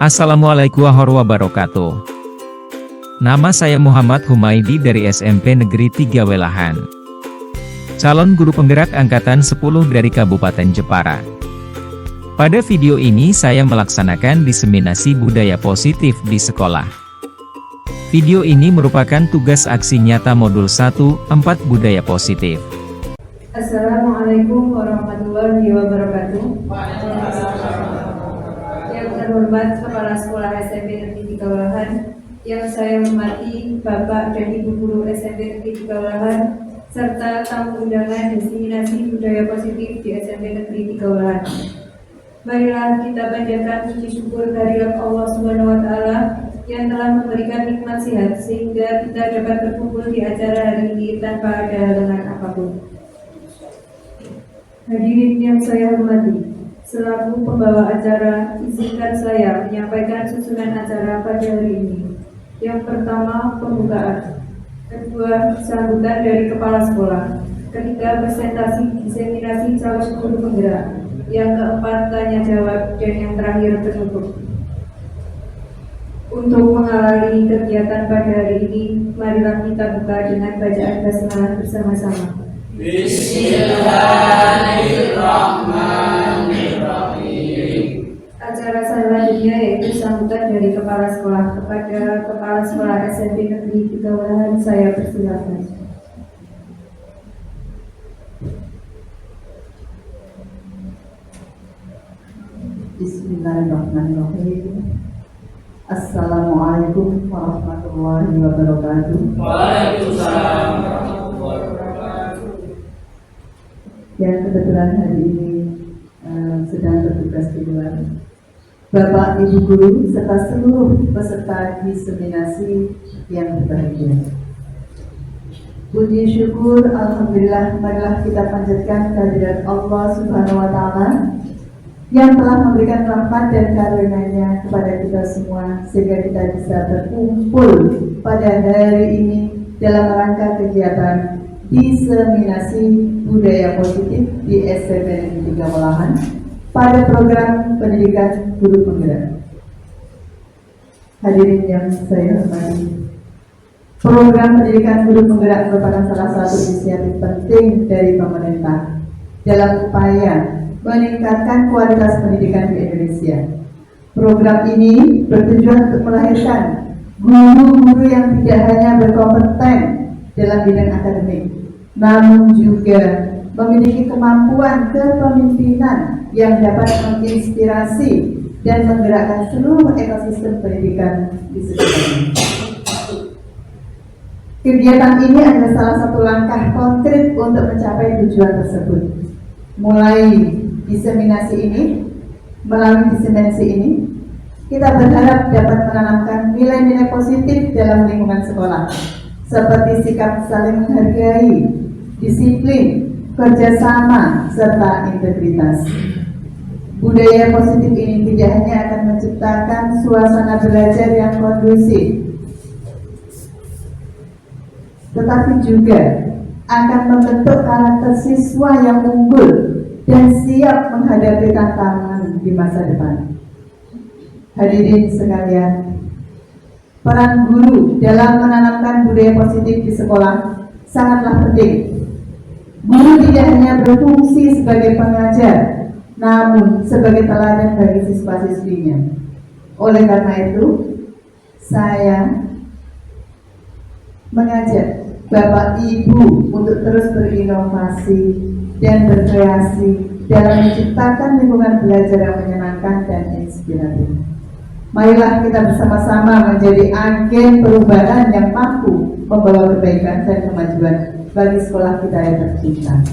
Assalamualaikum warahmatullahi wabarakatuh. Nama saya Muhammad Humaidi dari SMP Negeri 3 Welahan. Calon guru penggerak angkatan 10 dari Kabupaten Jepara. Pada video ini saya melaksanakan diseminasi budaya positif di sekolah. Video ini merupakan tugas aksi nyata modul 1, 4 budaya positif. Assalamualaikum warahmatullahi wabarakatuh. Yang terhormat Kepala Sekolah SMP Negeri 3 Welahan, yang saya hormati Bapak dan Ibu Guru SMP Negeri 3 Welahan, serta tamu undangan diseminasi budaya positif di SMP Negeri 3 Welahan. Marilah kita panjatkan puji syukur kehadirat Allah Subhanahu wa Ta'ala yang telah memberikan nikmat sehat sehingga kita dapat berkumpul di acara hari ini tanpa ada halangan apapun. Hadirin yang saya hormati, selaku pembawa acara, izinkan saya menyampaikan susunan acara pada hari ini. Yang pertama, pembukaan. Kedua, sambutan dari Kepala Sekolah. Ketiga, presentasi diseminasi calon guru penggerak. Yang keempat, tanya jawab. Dan yang terakhir, penutup. Untuk mengawali kegiatan pada hari ini, marilah kita buka dengan bacaan basmalah bersama-sama. Bismillahirrahmanirrahim. Acara selanjutnya yaitu sambutan dari Kepala Sekolah. Kepada Kepala Sekolah SMP Negeri 3 Welahan, saya persilakan. Bismillahirrahmanirrahim. Assalamualaikum warahmatullahi wabarakatuh. Waalaikumsalam warahmatullahi wabarakatuh. Yang kebetulan hari ini sedang bertugas di luar, Bapak, Ibu Guru, serta seluruh peserta diseminasi yang berbahagia. Puji syukur, alhamdulillah, marilah kita panjatkan kehadirat Allah Subhanahu wa Ta'ala yang telah memberikan rahmat dan karunia-Nya kepada kita semua sehingga kita bisa berkumpul pada hari ini dalam rangka kegiatan diseminasi budaya positif di SMP Negeri 3 Welahan pada program pendidikan guru penggerak. Hadirin yang saya hormati, program pendidikan guru penggerak merupakan salah satu inisiatif penting dari pemerintah dalam upaya meningkatkan kualitas pendidikan di Indonesia. Program ini bertujuan untuk melahirkan guru-guru yang tidak hanya berkompeten dalam bidang akademik, namun juga memiliki kemampuan kepemimpinan yang dapat menginspirasi dan menggerakkan seluruh ekosistem pendidikan di sekitarnya. Kegiatan ini adalah salah satu langkah konkret untuk mencapai tujuan tersebut. Melalui diseminasi ini, kita berharap dapat menanamkan nilai-nilai positif dalam lingkungan sekolah, seperti sikap saling menghargai, disiplin, kerjasama, serta integritas. Budaya positif ini tidak hanya akan menciptakan suasana belajar yang kondusif, tetapi juga akan membentuk karakter siswa yang unggul dan siap menghadapi tantangan di masa depan. Hadirin sekalian, peran guru dalam menanamkan budaya positif di sekolah sangatlah penting. Guru tidak hanya berfungsi sebagai pengajar, namun sebagai teladan bagi siswa-siswinya. Oleh karena itu, saya mengajak Bapak Ibu untuk terus berinovasi dan berkreasi dalam menciptakan lingkungan belajar yang menyenangkan dan inspiratif. Marilah kita bersama-sama menjadi agen perubahan yang mampu membawa kebaikan dan kemajuan bagi sekolah kita yang tercinta.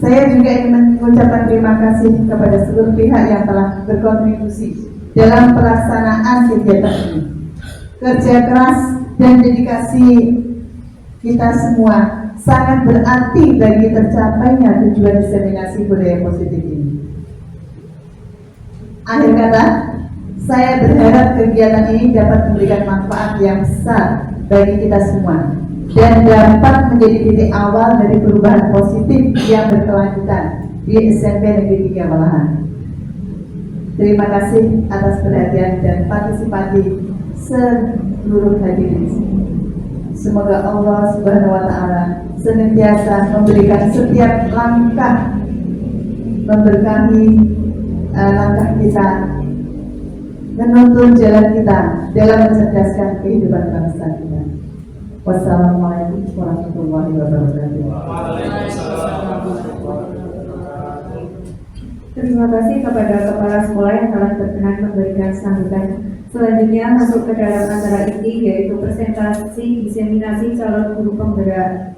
Saya juga ingin mengucapkan terima kasih kepada seluruh pihak yang telah berkontribusi dalam pelaksanaan kegiatan ini. Kerja keras dan dedikasi kita semua sangat berarti bagi tercapainya tujuan diseminasi budaya positif ini. Akhir kata, saya berharap kegiatan ini dapat memberikan manfaat yang besar bagi kita semua dan dapat menjadi titik awal dari perubahan positif yang berkelanjutan di SMP Negeri 3 Welahan. Terima kasih atas perhatian dan partisipasi seluruh hadirin. Semoga Allah Subhanahu wa Ta'ala senantiasa memberikan setiap langkah, memberkahi langkah kita, menuntun jalan kita dalam mencerdaskan kehidupan bangsa kita. Wassalamualaikum warahmatullahi wabarakatuh. Terima kasih kepada Kepala Sekolah yang telah berkenan memberikan sambutan. Selanjutnya masuk ke dalam acara inti, yaitu presentasi diseminasi calon guru penggerak.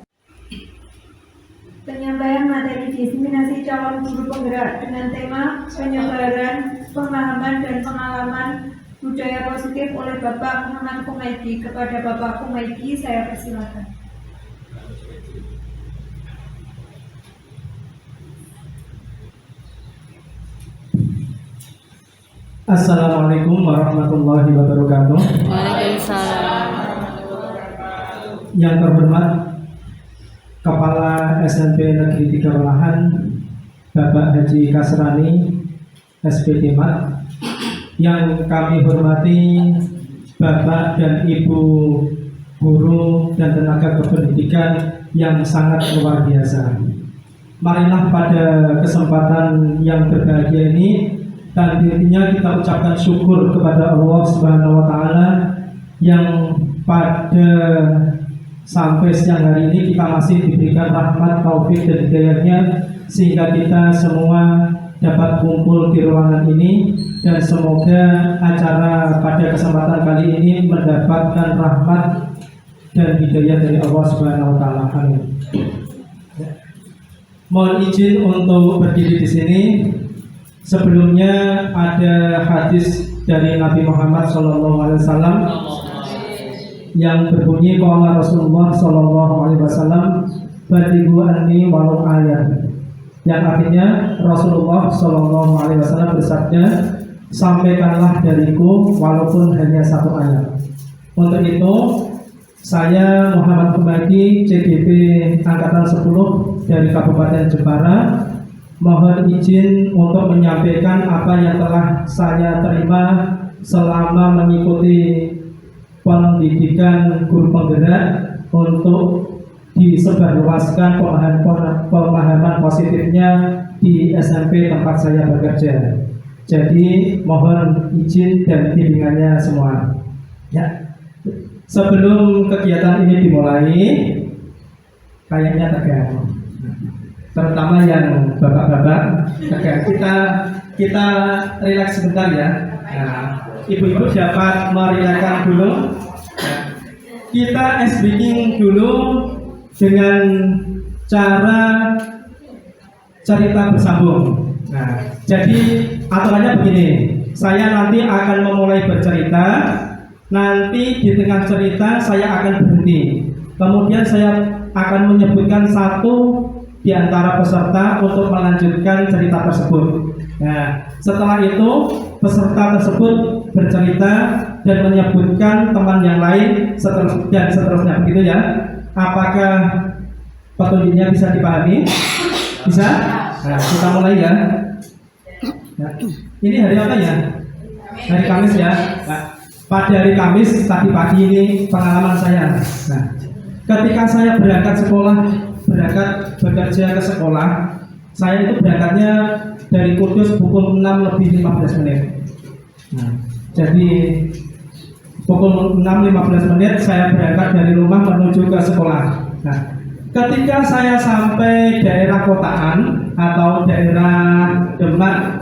Penyampaian materi diseminasi calon guru penggerak dengan tema penyebaran pemahaman dan pengalaman budaya positif oleh Bapak Muhammad Humaydi. Kepada Bapak Humaydi, saya persilakan. Assalamualaikum warahmatullahi wabarakatuh. Waalaikumsalam. Yang terhormat Kepala SMP Negeri 3 Welahan, Bapak Haji Kasrani, SPD Mat. Yang kami hormati Bapak dan Ibu guru dan tenaga kependidikan yang sangat luar biasa. Marilah pada kesempatan yang berbahagia ini dan intinya kita ucapkan syukur kepada Allah Subhanahu wa Ta'ala yang pada sampai siang hari ini kita masih diberikan rahmat, taufik dan hidayahnya sehingga kita semua dapat kumpul di ruangan ini, dan semoga acara pada kesempatan kali ini mendapatkan rahmat dan hidayah dari Allah Subhanahu wa Ta'ala. Amin. Mohon izin untuk berdiri di sini. Sebelumnya ada hadis dari Nabi Muhammad SAW yang berbunyi qala Rasulullah SAW balighu anni walau ayat, yang artinya Rasulullah SAW bersabda, sampaikanlah dariku walaupun hanya satu ayat. Untuk itu saya Muhammad Humaydi, CDP Angkatan 10 dari Kabupaten Jepara, mohon izin untuk menyampaikan apa yang telah saya terima selama mengikuti pendidikan guru penggerak untuk disebarluaskan pemahaman positifnya di SMP tempat saya bekerja. Jadi mohon izin dan bimbingannya semua. Ya. Sebelum kegiatan ini dimulai, kayaknya tegang. Terutama yang bapak-bapak, kita rileks sebentar ya. Nah, ibu-ibu dapat merilakskan dulu. Nah, kita ice breaking dulu dengan cara cerita bersambung. Nah, jadi aturannya begini, saya nanti akan memulai bercerita. Nanti di tengah cerita saya akan berhenti. Kemudian saya akan menyebutkan satu di antara peserta untuk melanjutkan cerita tersebut. Nah, setelah itu peserta tersebut bercerita dan menyebutkan teman yang lain dan seterusnya, begitu ya. Apakah petunjuknya bisa dipahami? Bisa? Nah, kita mulai ya. Nah, ini hari apa ya? Hari Kamis ya. Nah, pada hari Kamis tadi pagi ini pengalaman saya. Nah, ketika saya berangkat bekerja ke sekolah, saya itu berangkatnya dari Kudus pukul 6:15. Nah, jadi pukul 6:15 saya berangkat dari rumah menuju ke sekolah. Nah, ketika saya sampai daerah kotaan atau daerah Demak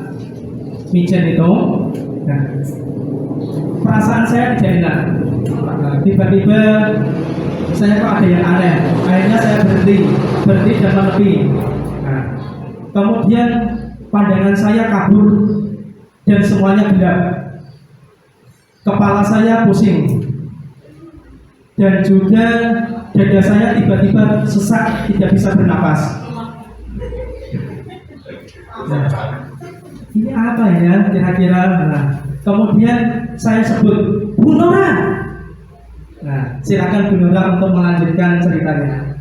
Mijen itu, nah, perasaan saya tidak enak. Nah, tiba-tiba saya kok ada yang aneh. Akhirnya saya berhenti dan menepi. Nah, kemudian pandangan saya kabur dan semuanya gelap. Kepala saya pusing dan juga dada saya tiba-tiba sesak, tidak bisa bernapas. Nah, ini apa ya kira-kira? Nah, kemudian saya sebut Bu Nora. Nah, silakan Bu Nora untuk melanjutkan ceritanya.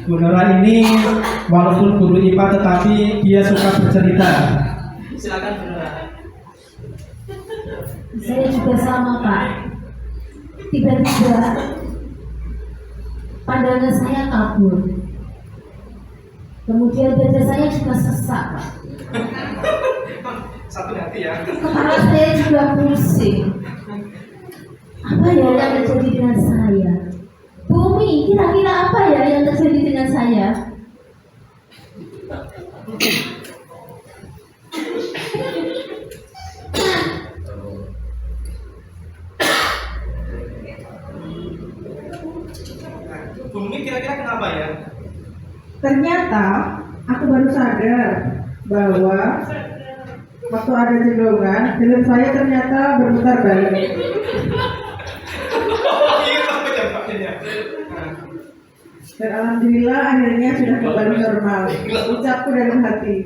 Bu Nora ini walaupun guru IPA tetapi dia suka bercerita. Silakan Bu Nora. Saya juga sama Pak. Tiba-tiba pandangan saya kabur. Kemudian dada saya juga sesak Pak. Satu hati ya. Kepala saya juga pusing. Apa ya yang terjadi dengan saya? Bumi, kira-kira apa ya yang terjadi dengan saya? Bumi kira-kira kenapa ya? Ternyata aku baru sadar bahwa waktu ada cenderungan, film saya ternyata berputar balik. Dan alhamdulillah akhirnya sudah kembali normal. Ucapku dari hati.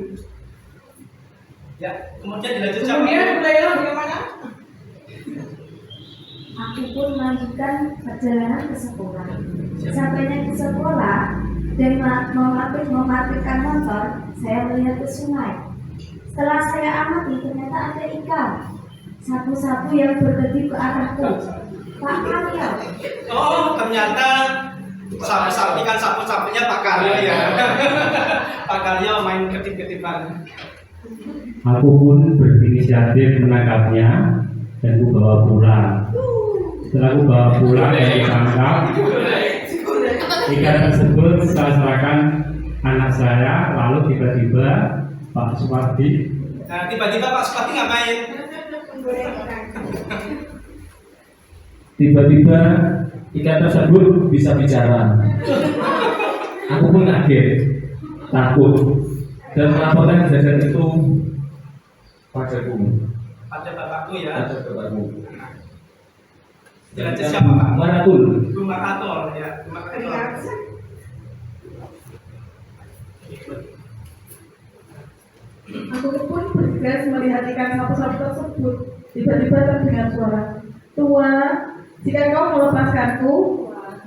Ya, kemudian dilanjut Kemudian mulailah bagaimana? Aku pun melanjutkan perjalanan ke sekolah. Sampainya di sekolah dan memarkirkan motor, saya melihat ke sungai. Setelah saya amati, ternyata ada ikan. Sapu-sapu yang berkedip ke arahku. Pak Karyo. Oh, ternyata ikan sapu-sapunya Pak Karyo ya. Pak Karyo main ketip-ketipan. Aku pun berinisiatif menangkapnya dan ku bawa pulang. Setelah ku bawa pulang dan ditangkap, ikan tersebut saya serahkan anak saya. Lalu tiba-tiba Pak Supardi. Nah, tiba-tiba Pak Supardi ngapain? Tiba-tiba ikan tersebut bisa bicara. Aku pun kaget, takut, dan melaporkan kejadian itu padaku. Pada bapakku ya. Pada bapakku. Jelas siapa Pak? Maratul. Bu Makatul ya. Bu Makatul. Aku pun bergegas melihat ikan sapu-sapu tersebut. Tiba-tiba terdengar suara, "Tua, jika kau melepaskanku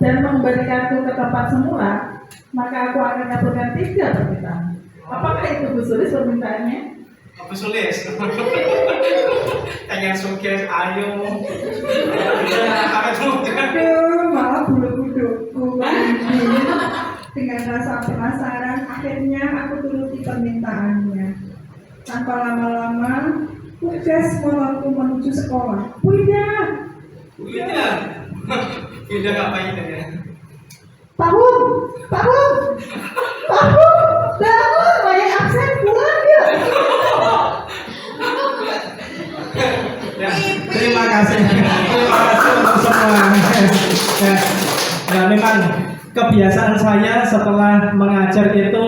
dan mengembalikanku ke tempat semula, maka aku akan kabulkan 3 permintaan." Apakah itu Bu Sulis permintaannya? Apa sulis? Pengen sukses, ayo. Aduh, malah bulu kudukku. Dengan rasa penasaran, akhirnya aku turuti permintaannya. Tanpa lama-lama, tugas motorku menuju sekolah. Bunda, Bunda ngapain ya? Pak Bum, bangun, banyak absen pulang ya. Ya, terima kasih untuk semua. Ya, memang kebiasaan saya setelah mengajar itu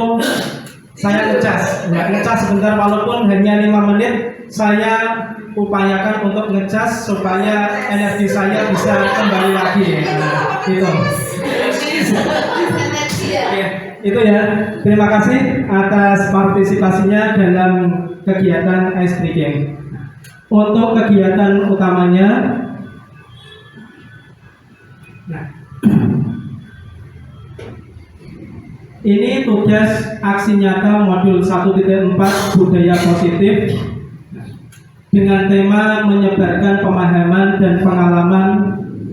saya ngecas, ya, ngecas sebentar walaupun hanya 5 menit. Saya upayakan untuk ngecas supaya energi saya bisa kembali lagi. Nah, itu. Oke, itu ya. Terima kasih atas partisipasinya dalam kegiatan ice breaking. Untuk kegiatan utamanya, nah, ini tugas aksi nyata modul 1.4 budaya positif dengan tema menyebarkan pemahaman dan pengalaman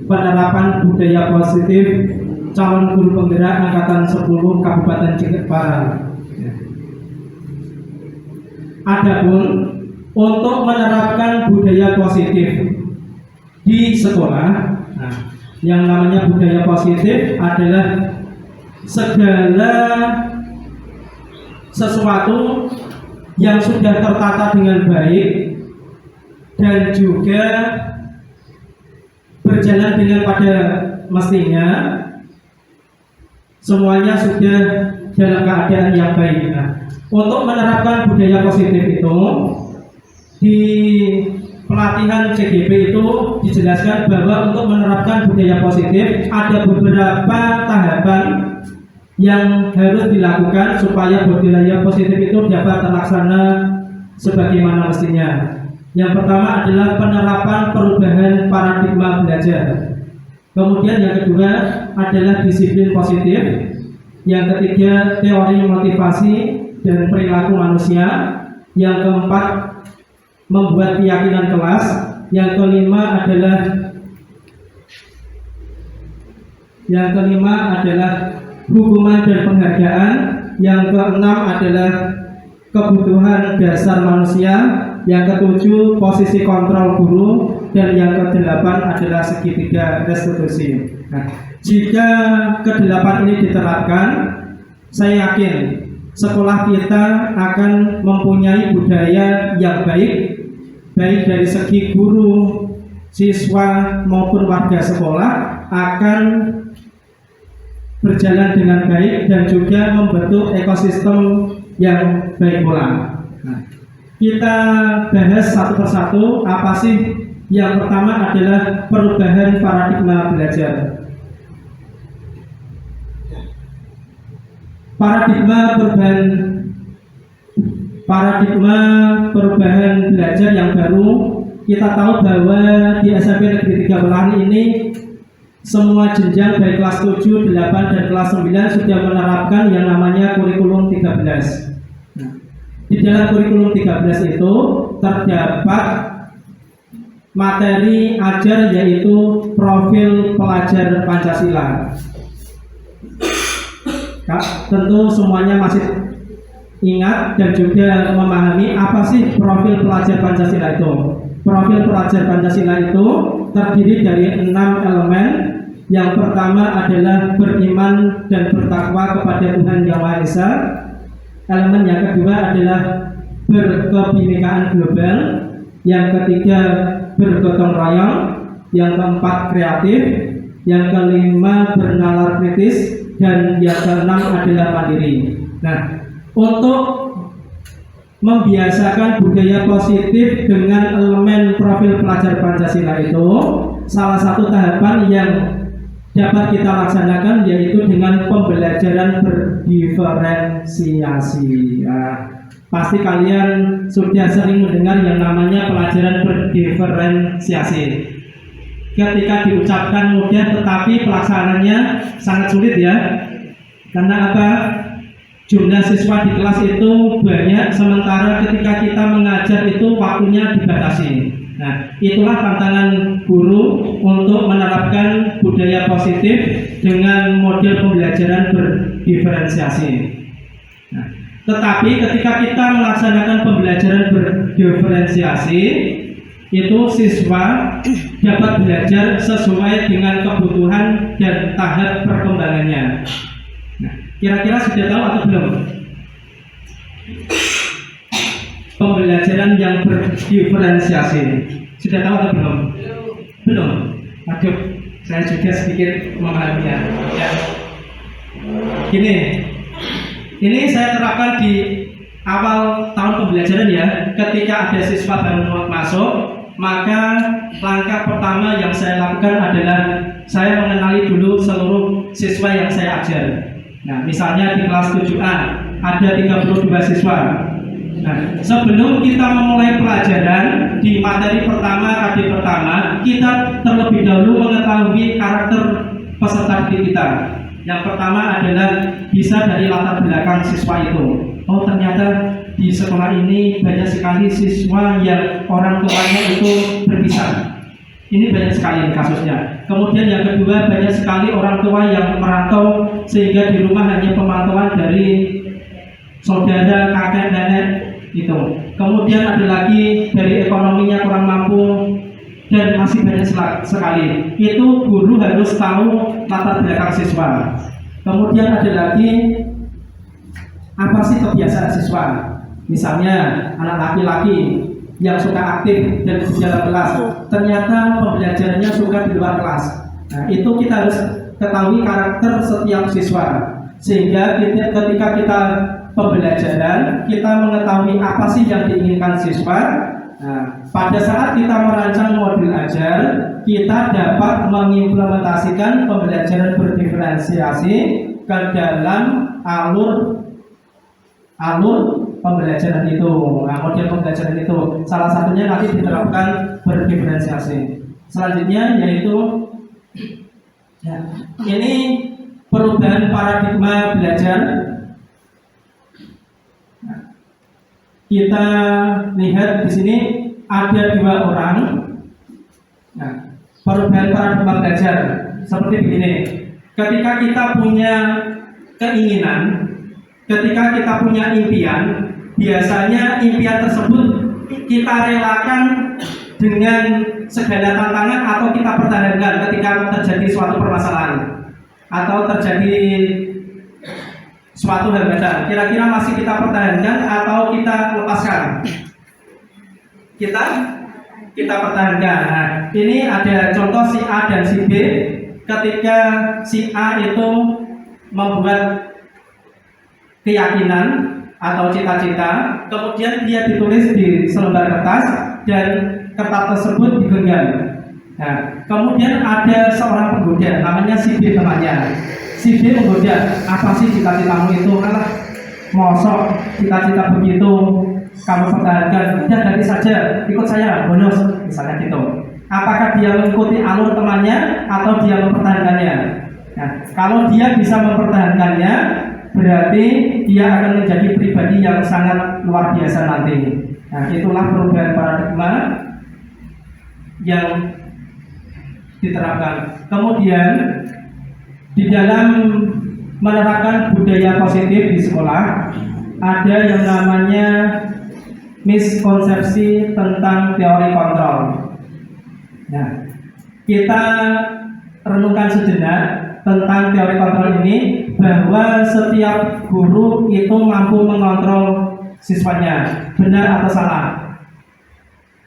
penerapan budaya positif calon guru penggerak angkatan 10 Kabupaten Jember. Adapun untuk menerapkan budaya positif di sekolah, nah, yang namanya budaya positif adalah segala sesuatu yang sudah tertata dengan baik dan juga berjalan dengan pada mestinya, semuanya sudah dalam keadaan yang baik. Nah, untuk menerapkan budaya positif itu di pelatihan CGP itu dijelaskan bahwa untuk menerapkan budaya positif ada beberapa tahapan yang harus dilakukan supaya budaya positif itu dapat terlaksana sebagaimana mestinya. Yang pertama adalah penerapan perubahan paradigma belajar. Kemudian yang kedua adalah disiplin positif. Yang ketiga, teori motivasi dan perilaku manusia. Yang keempat, membuat keyakinan kelas. Yang kelima adalah hukuman dan penghargaan. Yang keenam adalah kebutuhan dasar manusia. Yang ketujuh, posisi kontrol guru. Dan yang kedelapan adalah segitiga restitusi. Nah, jika kedelapan ini diterapkan, saya yakin sekolah kita akan mempunyai budaya yang baik dari segi guru, siswa maupun warga sekolah akan berjalan dengan baik dan juga membentuk ekosistem yang baik pula. Nah, kita bahas satu persatu. Apa sih? Yang pertama adalah perubahan paradigma belajar. Paradigma perubahan belajar yang baru. Kita tahu bahwa di SMP Negeri 3 Wellahan ini semua jenjang baik kelas 7, 8, dan kelas 9 sudah menerapkan yang namanya kurikulum 13. Nah, di dalam kurikulum 13 itu terdapat materi ajar yaitu profil pelajar Pancasila. Tentu semuanya masih ingat dan juga memahami apa sih profil pelajar Pancasila itu. Profil pelajar Pancasila itu terdiri dari 6 elemen. Yang pertama adalah beriman dan bertakwa kepada Tuhan Yang Maha Esa. Elemen yang kedua adalah berkebinekaan global. Yang ketiga, bergotong royong. Yang keempat, kreatif. Yang kelima, bernalar kritis. Dan yang keenam adalah mandiri. Nah, untuk membiasakan budaya positif dengan elemen profil pelajar Pancasila itu, salah satu tahapan yang dapat kita laksanakan yaitu dengan pembelajaran berdiferensiasi. Nah, pasti kalian sudah sering mendengar yang namanya pelajaran berdiferensiasi. Ketika diucapkan mudah, tetapi pelaksanaannya sangat sulit ya. Karena apa? Jumlah siswa di kelas itu banyak, sementara ketika kita mengajar itu waktunya dibatasi. Nah, itulah tantangan guru untuk menerapkan budaya positif dengan model pembelajaran berdiferensiasi. Nah, tetapi ketika kita melaksanakan pembelajaran berdiferensiasi, itu siswa dapat belajar sesuai dengan kebutuhan dan tahap perkembangannya. Nah, kira-kira sudah tahu atau belum? Pembelajaran yang berdiferensiasi sudah tahu atau belum? Belum. Aduh, saya juga sedikit memahaminya. Ya. Ini saya terapkan di awal tahun pembelajaran ya. Ketika ada siswa baru masuk, maka langkah pertama yang saya lakukan adalah saya mengenali dulu seluruh siswa yang saya ajar. Nah, misalnya di kelas 7A ada 32 siswa. Nah, sebelum kita memulai pelajaran di materi pertama, KD pertama, kita terlebih dahulu mengetahui karakter peserta didik kita. Yang pertama adalah bisa dari latar belakang siswa itu. Oh, ternyata di sekolah ini banyak sekali siswa yang orang tuanya itu berpisah. Ini banyak sekali kasusnya. Kemudian yang kedua, banyak sekali orang tua yang merantau sehingga di rumah hanya pemantauan dari saudara, kakek, nenek itu. Kemudian ada lagi dari ekonominya kurang mampu dan masih banyak sekali. Itu guru harus tahu latar belakang siswa. Kemudian ada lagi apa sih kebiasaan siswa? Misalnya anak laki-laki yang suka aktif dan di dalam kelas, ternyata pembelajarannya suka di luar kelas. Nah, itu kita harus ketahui karakter setiap siswa, sehingga ketika kita pembelajaran, kita mengetahui apa sih yang diinginkan siswa. Nah, pada saat kita merancang modul ajar, kita dapat mengimplementasikan pembelajaran berdiferensiasi ke dalam alur pembelajaran itu. Nah, model pembelajaran itu salah satunya nanti diterapkan berdiferensiasi. Selanjutnya yaitu ya, ini perubahan paradigma belajar. Kita lihat di sini ada 2 orang. Nah, perubahan paradigma belajar seperti begini. Ketika kita punya keinginan, ketika kita punya impian, biasanya impian tersebut kita relakan dengan segala tantangan atau kita pertahankan ketika terjadi suatu permasalahan atau terjadi suatu hambatan. Kira-kira masih kita pertahankan atau kita lepaskan? Kita pertahankan. Nah, ini ada contoh si A dan si B. Ketika si A itu membuat keyakinan atau cita-cita, kemudian dia ditulis di selembar kertas dan kertas tersebut digenggam. Nah, kemudian ada seorang penggoda, namanya si B temannya. Si B menggoda, apa sih cita-citamu itu? Alah, mosok cita-cita begitu kamu pertahankan? Udah ganti saja, ikut saya, bonus, misalnya gitu. Apakah dia mengikuti alur temannya atau dia mempertahankannya? Nah, kalau dia bisa mempertahankannya, berarti dia akan menjadi pribadi yang sangat luar biasa nanti. Nah, itulah perubahan paradigma yang diterapkan. Kemudian di dalam menerapkan budaya positif di sekolah, ada yang namanya miskonsepsi tentang teori kontrol. Nah, kita renungkan sejenak tentang teori kontrol ini, bahwa setiap guru itu mampu mengontrol siswanya, benar atau salah.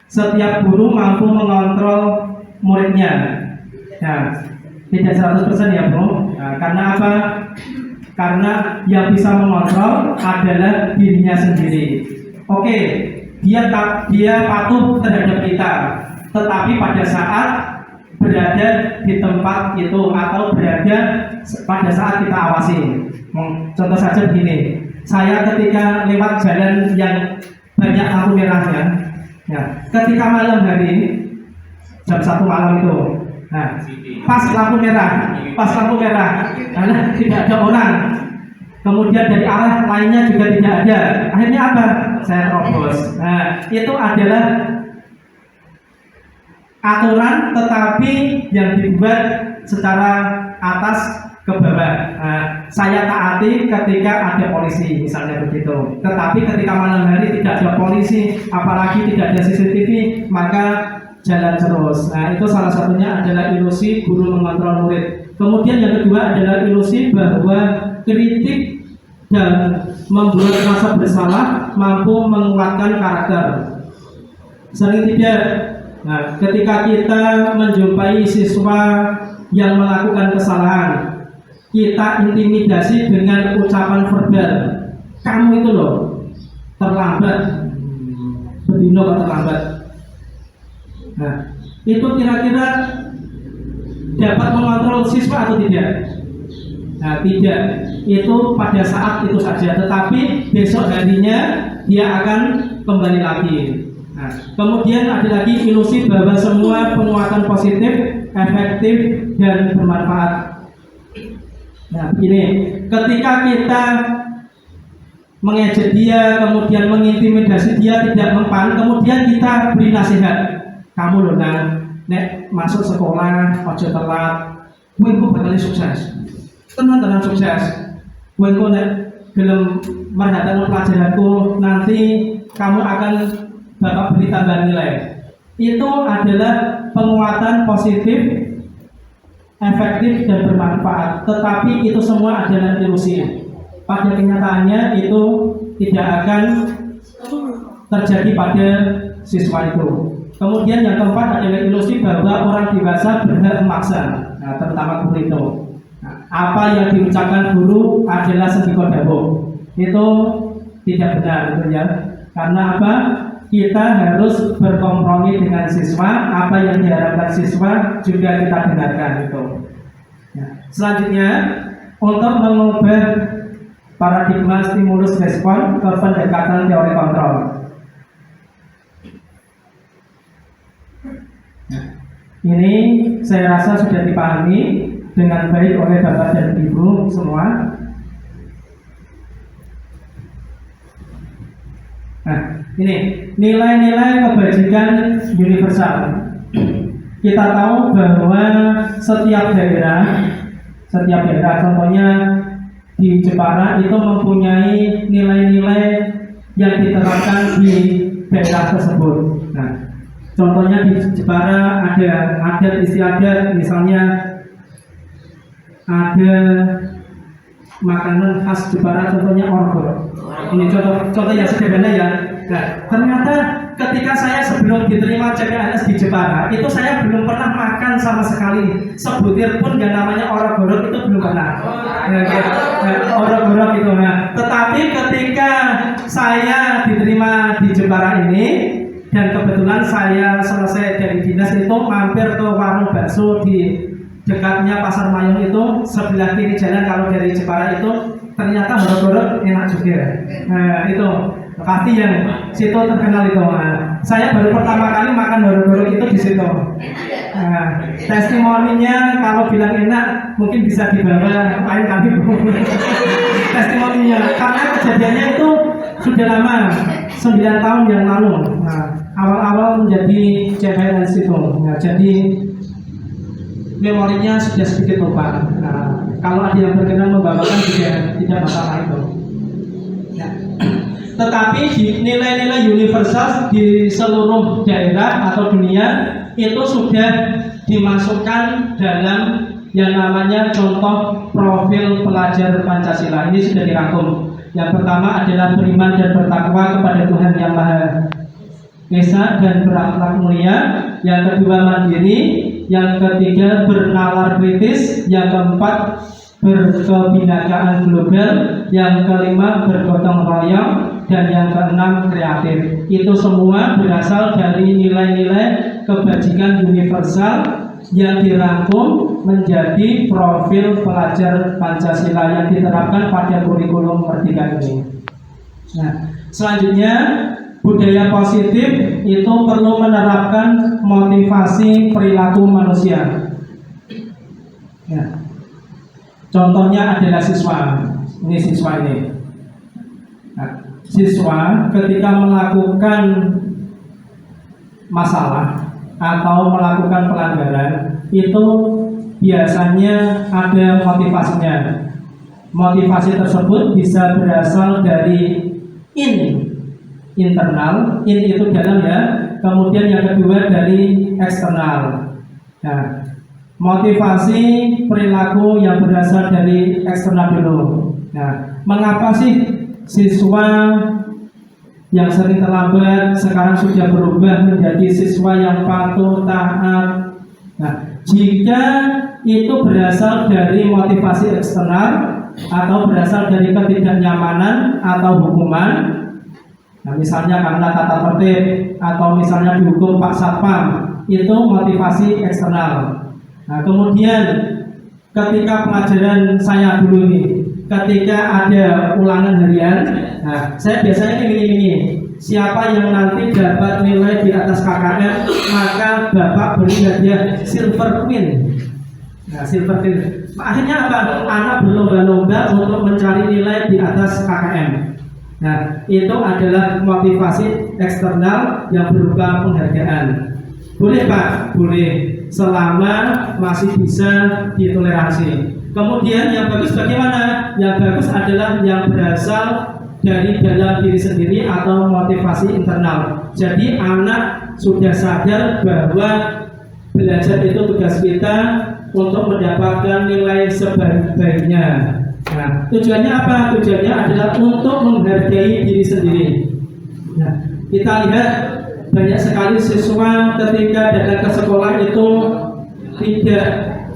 Setiap guru mampu mengontrol muridnya. Nah, tidak 100% ya bro. Nah, karena apa? Karena yang bisa mengontrol adalah dirinya sendiri. Oke, dia patuh terhadap kita, tetapi pada saat berada di tempat itu atau berada pada saat kita awasi. Contoh saja begini, saya ketika lewat jalan yang banyak lampu merahnya, ya, ketika malam hari jam 1 malam itu, nah, pas lampu merah, karena tidak ada orang, kemudian dari arah lainnya juga tidak ada, akhirnya apa? Saya terobos. Nah, itu adalah aturan tetapi yang dibuat secara atas ke bawah. Nah, saya taati ketika ada polisi, misalnya begitu. Tetapi ketika malam hari tidak ada polisi, apalagi tidak ada CCTV, maka jalan terus. Nah, itu salah satunya adalah ilusi guru mengontrol murid. Kemudian yang kedua adalah ilusi bahwa kritik dan membuat rasa bersalah mampu menguatkan karakter. Sering tidak. Nah, ketika kita menjumpai siswa yang melakukan kesalahan, kita intimidasi dengan ucapan verbal. Kamu itu loh terlambat, bedino kok terlambat. Nah, itu kira-kira dapat mengontrol siswa atau tidak? Nah, tidak. Itu pada saat itu saja. Tetapi besok harinya dia akan kembali lagi. Nah, kemudian ada lagi ilusi bahwa semua penguatan positif, efektif, dan bermanfaat. Nah, begini, ketika kita mengejek dia, kemudian mengintimidasi dia tidak mempan, kemudian kita beri nasihat. Kamu loh nek masuk sekolah ojo telat, kowe engko bakal sukses. Tenan-tenan sukses. Kowe engko nek gelem merhatikan pelajaranku, nanti kamu akan Bapak beri tambahan nilai. Itu adalah penguatan positif, efektif, dan bermanfaat. Tetapi itu semua adalah ilusi. Pada kenyataannya itu tidak akan terjadi pada siswa itu. Kemudian yang keempat adalah ilusi bahwa orang dewasa berhak memaksa. Nah, terutama guru itu. Nah, apa yang diucapkan guru adalah sendiko dawuh. Itu tidak benar, gitu ya. Karena apa? Kita harus berkompromi dengan siswa, apa yang diharapkan siswa juga kita dengarkan itu. Nah, selanjutnya untuk mengubah paradigma stimulus respon ke pendekatan teori kontrol. Nah, ini saya rasa sudah dipahami dengan baik oleh Bapak dan Ibu semua. Nah, ini nilai-nilai kebajikan universal. Kita tahu bahwa setiap daerah, contohnya di Jepara itu mempunyai nilai-nilai yang diterapkan di daerah tersebut. Nah, contohnya di Jepara ada adat istiadat, misalnya ada makanan khas Jepara, contohnya orgo. Ini contoh yang sederhana ya. Nah, ternyata ketika saya sebelum diterima CPNS di Jepara, itu saya belum pernah makan sama sekali sebutir pun yang namanya orok-orok, itu belum pernah. Orok-orok itu. Nah, tetapi ketika saya diterima di Jepara ini, dan kebetulan saya selesai dari dinas itu mampir ke warung bakso di dekatnya Pasar Mayung itu, sebelah kiri jalan kalau dari Jepara itu, ternyata orok-orok enak juga. Nah, itu pasti yang situ terkenal itu. Nah, saya baru pertama kali makan orok-orok itu di situ. Nah, testimoninya kalau bilang enak mungkin bisa dibawa lain kali. Testimoninya karena kejadiannya itu sudah lama, 9 tahun yang lalu. Nah, awal-awal menjadi CPNS itu. Nah, jadi memorinya sudah sedikit lupa. Nah, kalau ada yang berkenan membawakan juga tidak masalah itu. Nah, tetapi di nilai-nilai universal di seluruh daerah atau dunia itu sudah dimasukkan dalam yang namanya contoh profil pelajar Pancasila. Ini sudah dirangkum. Yang pertama adalah beriman dan bertakwa kepada Tuhan Yang Maha Esa dan berakhlak mulia. Yang kedua mandiri. Yang ketiga bernalar kritis. Yang keempat berkebinakaan global. Yang kelima bergotong royong. Dan yang keenam kreatif. Itu semua berasal dari nilai-nilai kebajikan universal yang dirangkum menjadi profil pelajar Pancasila yang diterapkan pada kurikulum Merdeka ini. Nah, selanjutnya budaya positif itu perlu menerapkan motivasi perilaku manusia. Ya. Contohnya adalah siswa. Ini siswa ini. Nah, siswa ketika melakukan masalah atau melakukan pelanggaran itu biasanya ada motivasinya. Motivasi tersebut bisa berasal dari internal, itu dalam ya. Kemudian yang kedua dari eksternal. Nah, motivasi perilaku yang berasal dari eksternal dulu. Nah, mengapa sih siswa yang sering terlambat sekarang sudah berubah menjadi siswa yang patuh, taat? Nah, jika itu berasal dari motivasi eksternal atau berasal dari ketidaknyamanan atau hukuman, nah misalnya karena tata tertib atau misalnya dihukum Pak Satpam, itu motivasi eksternal. Nah, kemudian ketika pelajaran saya dulu ini, ketika ada ulangan harian, nah saya biasanya ini siapa yang nanti dapat nilai di atas KKM maka bapak beri hadiah Silver Queen. Nah, Silver Queen akhirnya apa? Anak berlomba-lomba untuk mencari nilai di atas KKM. Nah, itu adalah motivasi eksternal yang berupa penghargaan. Boleh Pak? Boleh, selama masih bisa ditoleransi. Kemudian yang bagus bagaimana? Yang bagus adalah yang berasal dari dalam diri sendiri atau motivasi internal. Jadi anak sudah sadar bahwa belajar itu tugas kita untuk mendapatkan nilai sebaik-baiknya. Nah, tujuannya apa? Tujuannya adalah untuk menghargai diri sendiri. Nah, kita lihat banyak sekali siswa ketika datang ke sekolah itu tidak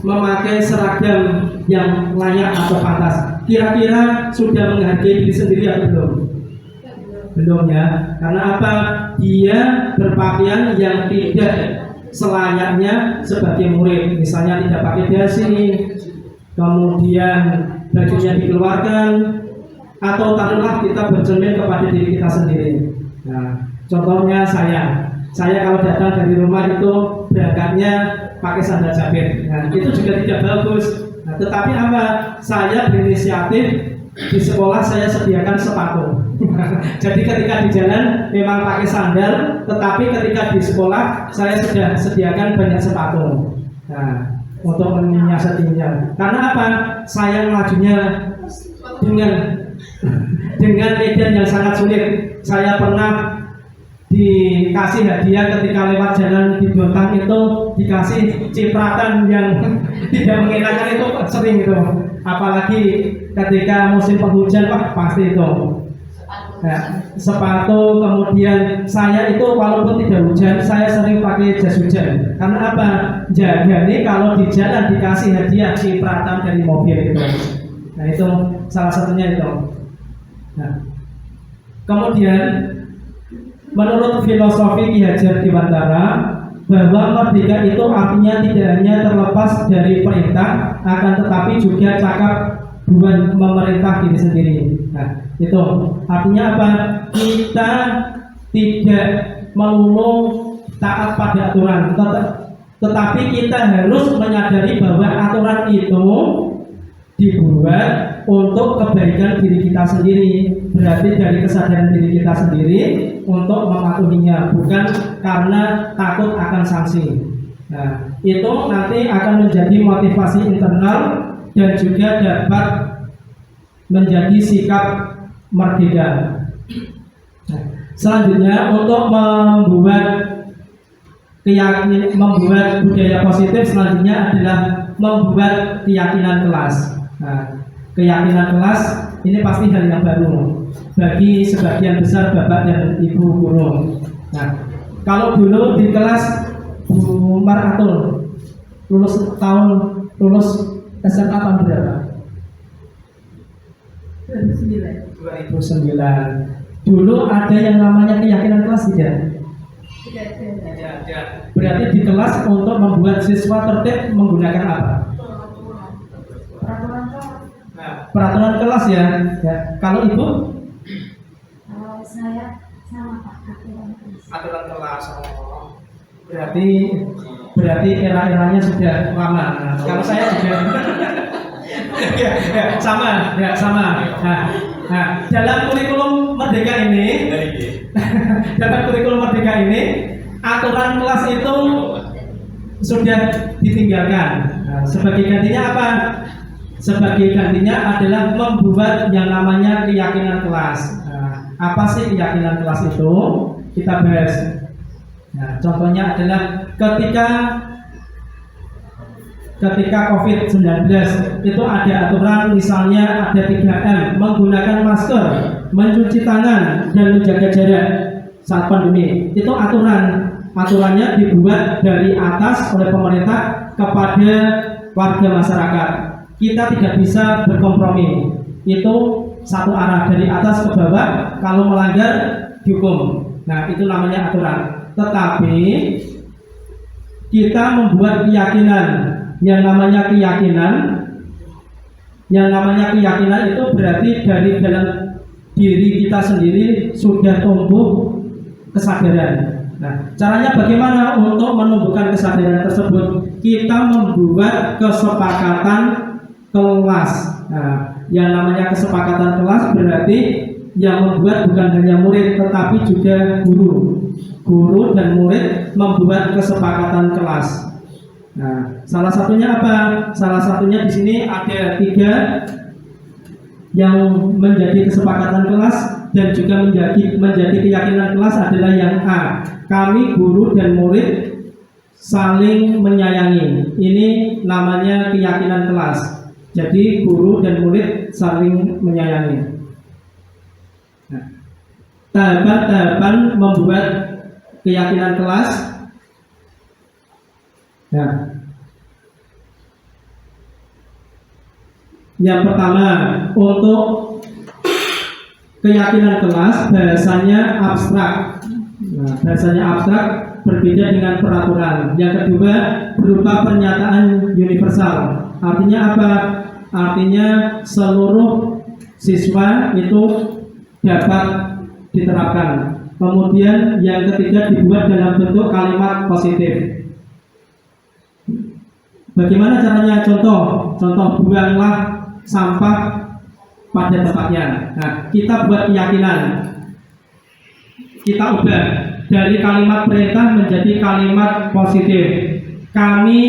memakai seragam yang layak atau pantas. Kira-kira sudah menghargai diri sendiri atau belum? Belum ya. Karena apa? Dia berpakaian yang tidak selayaknya sebagai murid. Misalnya tidak pakai dasi, kemudian bajunya dikeluarkan, atau taruhlah kita bercermin kepada diri kita sendiri. Nah, contohnya saya kalau datang dari rumah itu berangkatnya pakai sandal jepit. Nah, itu juga tidak bagus. Nah, tetapi apa? Saya berinisiatif di sekolah saya sediakan sepatu. Jadi ketika di jalan memang pakai sandal, tetapi ketika di sekolah saya sudah sediakan banyak sepatu. Nah, untuk menyiasatinya. Karena apa? Saya majunya dengan medan yang sangat sulit. Saya pernah dikasih hadiah ketika lewat jalan di Bontang itu, dikasih cipratan yang tidak mengenakan, itu sering itu. Apalagi ketika musim penghujan, wah pasti itu. Nah, sepatu, kemudian saya itu walaupun tidak hujan, saya sering pakai jas hujan. Karena apa? Jadi kalau di jalan dikasih hadiah cipratan dari mobil itu. Nah, itu salah satunya itu. Nah, kemudian menurut filosofi Ki Hajar Dewantara, bahwa merdeka itu artinya tidak hanya terlepas dari perintah, akan tetapi juga cakap bukan memerintah diri sendiri. Nah, itu artinya apa? Kita tidak melulu taat pada aturan, tetapi kita harus menyadari bahwa aturan itu dibuat untuk kebaikan diri kita sendiri. Berarti dari kesadaran diri kita sendiri untuk mematuhinya, bukan karena takut akan sanksi. Nah, itu nanti akan menjadi motivasi internal dan juga dapat menjadi sikap merdeka. Nah, selanjutnya untuk membuat budaya positif selanjutnya adalah membuat keyakinan kelas. Nah, keyakinan kelas ini pasti hal yang baru bagi sebagian besar bapak dan ibu guru. Nah, kalau dulu di kelas Bu Maratul lulus SMA tahun berapa? 2009. Dulu ada yang namanya keyakinan kelas tidak? Tidak. Berarti di kelas untuk membuat siswa tertib menggunakan apa? Peraturan kelas ya. Kalau ibu? Kalau saya sama Pak, Aturan kelas. Berarti era-eranya sudah lama. Nah, kalau saya juga sama. Nah, dalam kurikulum merdeka ini, aturan kelas itu sudah ditinggalkan. Nah, sebagai gantinya apa? Sebagai gantinya adalah membuat yang namanya keyakinan kelas. Nah, apa sih keyakinan kelas itu? Kita bahas. Nah, contohnya adalah ketika COVID-19 itu ada aturan, misalnya ada 3M, menggunakan masker, mencuci tangan, dan menjaga jarak saat pandemi. Itu aturannya dibuat dari atas oleh pemerintah kepada warga masyarakat. Kita tidak bisa berkompromi. Itu satu arah dari atas ke bawah. Kalau melanggar dihukum. Nah, itu namanya aturan. Tetapi kita membuat keyakinan. Yang namanya keyakinan itu berarti dari dalam diri kita sendiri sudah tumbuh kesadaran. Nah, caranya bagaimana untuk menumbuhkan kesadaran tersebut? Kita membuat kesepakatan kelas. Nah, yang namanya kesepakatan kelas berarti yang membuat bukan hanya murid tetapi juga guru. Guru dan murid membuat kesepakatan kelas. Nah, salah satunya apa? Salah satunya di sini ada 3 yang menjadi kesepakatan kelas dan juga menjadi keyakinan kelas adalah yang A. Kami guru dan murid saling menyayangi. Ini namanya keyakinan kelas. Jadi guru dan murid saling menyayangi. Nah, tahapan-tahapan membuat keyakinan kelas. Nah, yang pertama untuk keyakinan kelas bahasanya abstrak. Nah, bahasanya abstrak berbeda dengan peraturan. Yang kedua berupa pernyataan universal. Artinya apa? Artinya seluruh siswa itu dapat diterapkan. Kemudian yang ketiga dibuat dalam bentuk kalimat positif. Bagaimana caranya? Contoh buanglah sampah pada tempatnya. Nah, kita buat keyakinan, kita ubah dari kalimat perintah menjadi kalimat positif. Kami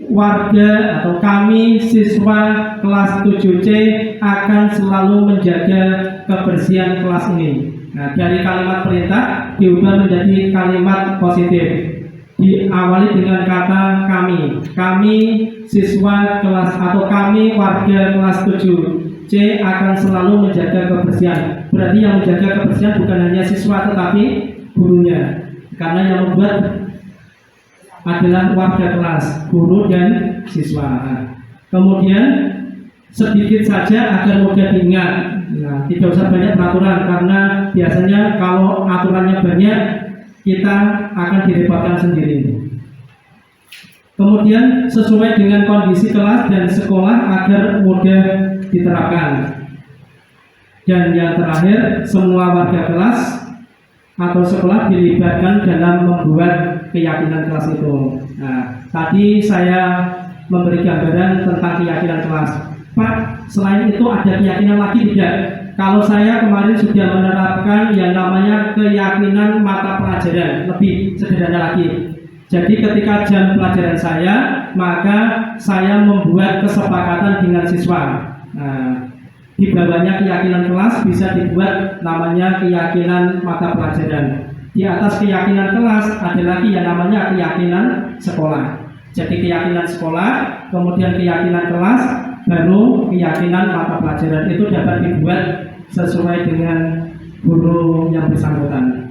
warga atau kami siswa kelas 7C akan selalu menjaga kebersihan kelas ini. Nah, dari kalimat perintah diubah menjadi kalimat positif. Diawali dengan kata kami siswa kelas atau kami warga kelas 7C akan selalu menjaga kebersihan. Berarti yang menjaga kebersihan bukan hanya siswa tetapi gurunya, karena yang membuat adalah warga kelas, guru dan siswa. Nah, kemudian sedikit saja agar mudah diingat. Nah, tidak usah banyak peraturan, karena biasanya kalau aturannya banyak kita akan direpotkan sendiri. Kemudian sesuai dengan kondisi kelas dan sekolah agar mudah diterapkan. Dan yang terakhir, semua warga kelas atau sekolah dilibatkan dalam membuat keyakinan kelas itu. Nah, tadi saya memberi gambaran tentang keyakinan kelas. Pak, selain itu ada keyakinan lagi tidak? Kalau saya kemarin sudah menerapkan yang namanya keyakinan mata pelajaran, lebih sederhana lagi. Jadi ketika jam pelajaran saya, maka saya membuat kesepakatan dengan siswa. Nah, di bawahnya keyakinan kelas bisa dibuat namanya keyakinan mata pelajaran. Di atas keyakinan kelas ada lagi yang namanya keyakinan sekolah. Jadi keyakinan sekolah, kemudian keyakinan kelas, baru keyakinan mata pelajaran. Itu dapat dibuat sesuai dengan guru yang bersangkutan.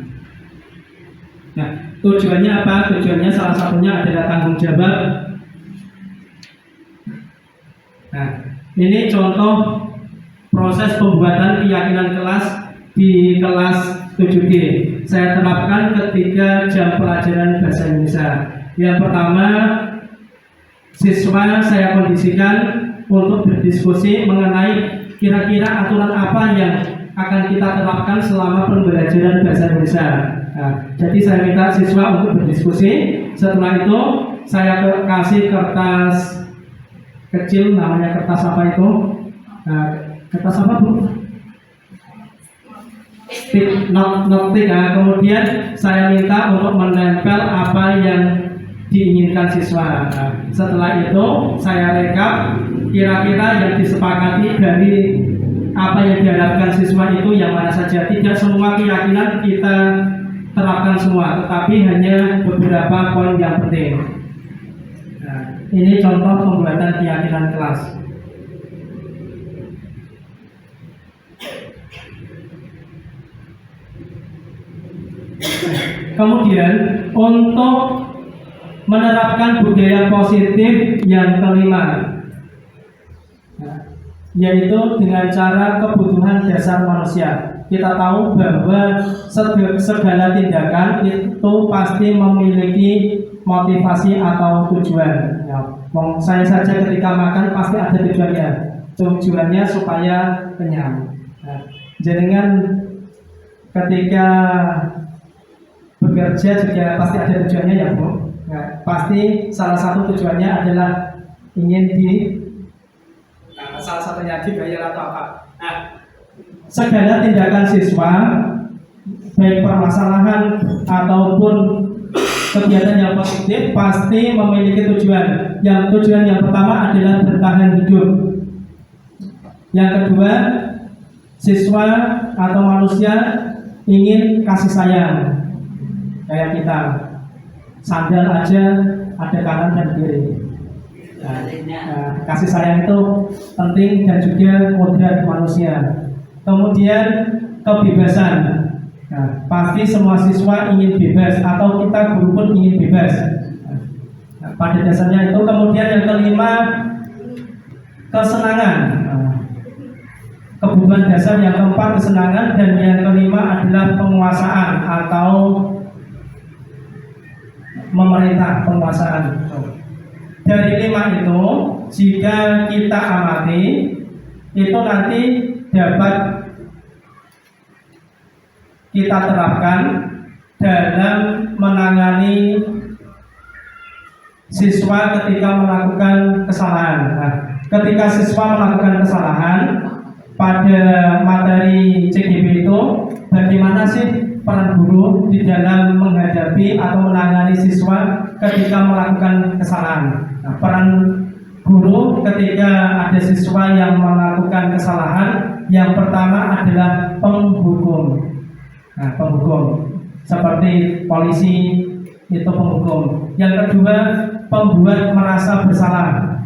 Nah, tujuannya apa? Tujuannya salah satunya adalah tanggung jawab. Nah, ini contoh proses pembuatan keyakinan kelas di kelas 7D. Saya terapkan ketika jam pelajaran bahasa Indonesia. Yang pertama, siswa saya kondisikan untuk berdiskusi mengenai kira-kira aturan apa yang akan kita terapkan selama pembelajaran bahasa Indonesia. Nah, jadi saya minta siswa untuk berdiskusi. Setelah itu saya kasih kertas kecil, namanya kertas apa itu? Nah, kertas apa Bu? Notik. Nah, kemudian saya minta untuk menempel apa yang diinginkan siswa. Nah, setelah itu saya rekap kira-kira yang disepakati dari apa yang diharapkan siswa itu yang mana saja. Tidak semua keyakinan kita terapkan semua, tetapi hanya beberapa poin yang penting. Nah, ini contoh pembuatan keyakinan kelas. Kemudian untuk menerapkan budaya positif yang kelima, yaitu dengan cara kebutuhan dasar manusia. Kita tahu bahwa segala tindakan itu pasti memiliki motivasi atau tujuan. Saya saja ketika makan pasti ada tujuannya. Tujuannya supaya kenyang. Jangan ketika bekerja juga pasti ada tujuannya ya Bu. Pasti salah satu tujuannya adalah ingin salah satunya dibayar atau apa. Nah, segala tindakan siswa, baik permasalahan ataupun kegiatan yang positif, pasti memiliki tujuan. Tujuan yang pertama adalah bertahan hidup. Yang kedua, siswa atau manusia ingin kasih sayang. Kayak kita, sandal aja ada kanan dan kiri. Kasih sayang itu penting dan juga kodrat manusia. Kemudian kebebasan. Pasti semua siswa ingin bebas atau kita guru pun ingin bebas. Pada dasarnya itu. Kemudian yang kelima, kesenangan. Kebutuhan dasar yang keempat kesenangan, dan yang kelima adalah penguasaan atau memerintah, penguasaan. Dari lima itu, jika kita amati, itu nanti dapat kita terapkan dalam menangani siswa ketika melakukan kesalahan. Nah, ketika siswa melakukan kesalahan pada materi CGB itu, bagaimana sih peran guru di dalam menghadapi atau menangani siswa ketika melakukan kesalahan? Nah, peran guru ketika ada siswa yang melakukan kesalahan, yang pertama adalah penghukum. Nah, penghukum seperti polisi itu penghukum. Yang kedua, pembuat merasa bersalah.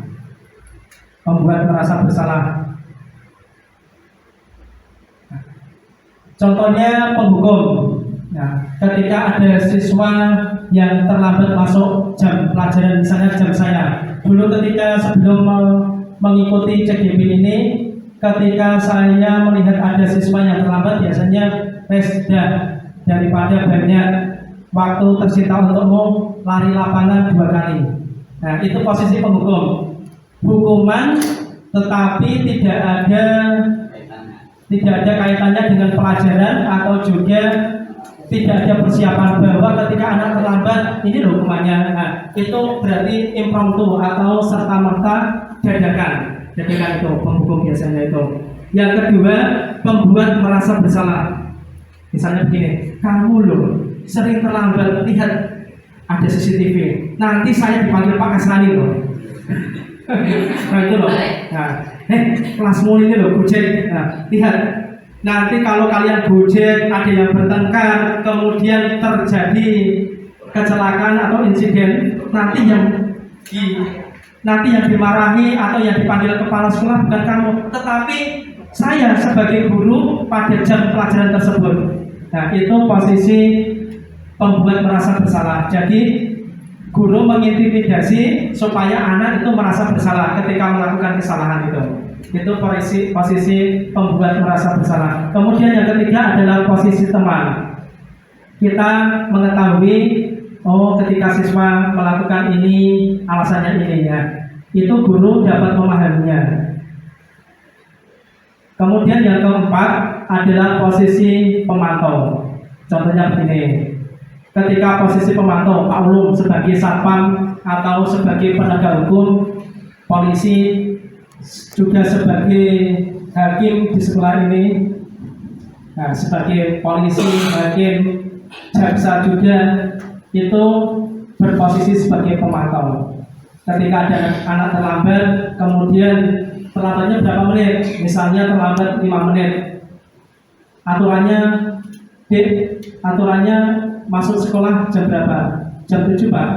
Pembuat merasa bersalah. Contohnya penghukum. Nah, ketika ada siswa yang terlambat masuk jam pelajaran, misalnya jam saya. Dulu ketika sebelum mengikuti CGB ini, ketika saya melihat ada siswa yang terlambat, biasanya sudah daripada banyak waktu tersita untukmu, lari lapangan 2 kali. Nah, itu posisi penghukum. Hukuman tetapi tidak ada kaitannya dengan pelajaran, atau juga tidak ada persiapan bahwa ketika anak terlambat ini loh hukumannya. Nah, itu berarti impromptu atau serta-merta dadakan itu penghukum biasanya itu. Yang kedua, pembuat merasa bersalah. Misalnya begini, kamu loh sering terlambat, lihat ada CCTV, nanti saya dipanggil Pak Kasrani loh. Nah itu loh. Nah, kelasmu ini loh Gojek. Nah, lihat, nanti kalau kalian Gojek ada yang bertengkar, kemudian terjadi kecelakaan atau insiden, nanti yang dimarahi atau yang dipanggil kepala sekolah bukan kamu, tetapi saya sebagai guru pada jam pelajaran tersebut. Nah, itu posisi pembuat merasa bersalah. Jadi guru mengintimidasi supaya anak itu merasa bersalah ketika melakukan kesalahan itu. Itu posisi pembuat merasa bersalah. Kemudian yang ketiga adalah posisi teman. Kita mengetahui, oh ketika siswa melakukan ini alasannya ini ya. Itu guru dapat memahaminya. Kemudian yang keempat adalah posisi pemantau. Contohnya begini, ketika posisi pemantau, Pak Ulum sebagai satpam atau sebagai penegak hukum, polisi juga sebagai hakim di sekolah ini, nah, sebagai polisi, hakim, jaksa juga itu berposisi sebagai pemantau. Ketika ada anak terlambat, kemudian terlambatnya berapa menit, misalnya terlambat 5 menit, aturannya masuk sekolah jam berapa? Jam 7 Pak.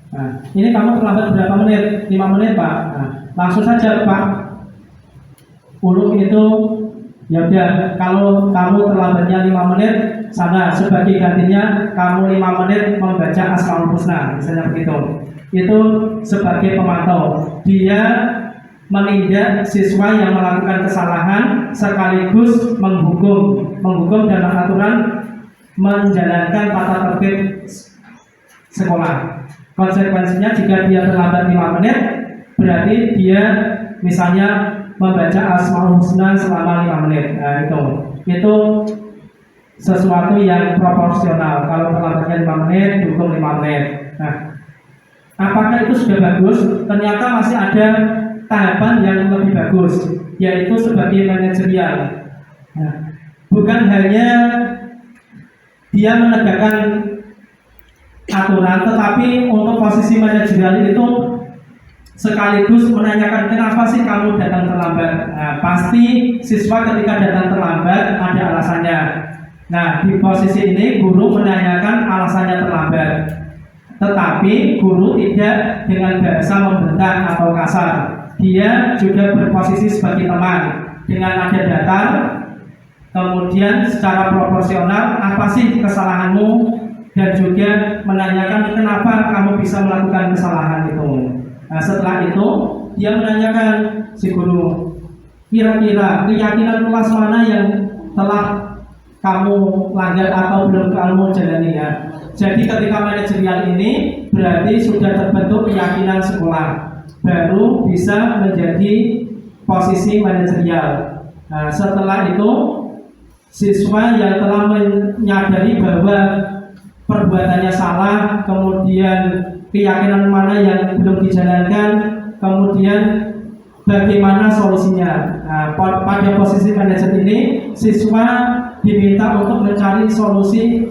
Nah, ini kamu terlambat berapa menit? 5 menit Pak. Nah, langsung saja Pak Ulum itu, ya udah, kalau kamu terlambatnya 5 menit, sana sebagai gantinya kamu 5 menit membaca Asmaul Husna, misalnya begitu. Itu sebagai pemantau. Dia menindak siswa yang melakukan kesalahan sekaligus menghukum dalam aturan menjalankan tata tertib sekolah. Konsekuensinya jika dia terlambat 5 menit, berarti dia misalnya membaca Asmaul Husna selama 5 menit. Nah, itu sesuatu yang proporsional. Kalau terlambatnya 5 menit, dihukum 5 menit. Nah, apakah itu sudah bagus? Ternyata masih ada tahapan yang lebih bagus, yaitu sebagai manajerial. Nah, bukan hanya dia menegakkan aturan, tetapi untuk posisi manajerial itu sekaligus menanyakan kenapa sih kamu datang terlambat. Nah, pasti siswa ketika datang terlambat ada alasannya. Nah, di posisi ini guru menanyakan alasannya terlambat, tetapi guru tidak dengan bahasa membentak atau kasar. Dia juga berposisi sebagai teman dengan ada data, kemudian secara proporsional apa sih kesalahanmu, dan juga menanyakan kenapa kamu bisa melakukan kesalahan itu. Nah, setelah itu dia menanyakan si guru, kira-kira keyakinan kelas mana yang telah kamu langgar atau belum kamu jalani ya. Jadi ketika manajerial ini berarti sudah terbentuk keyakinan sekolah, baru bisa menjadi posisi manajerial. Nah, setelah itu siswa yang telah menyadari bahwa perbuatannya salah, kemudian keyakinan mana yang belum dijalankan, kemudian bagaimana solusinya. Nah, pada posisi manajer ini, siswa diminta untuk mencari solusi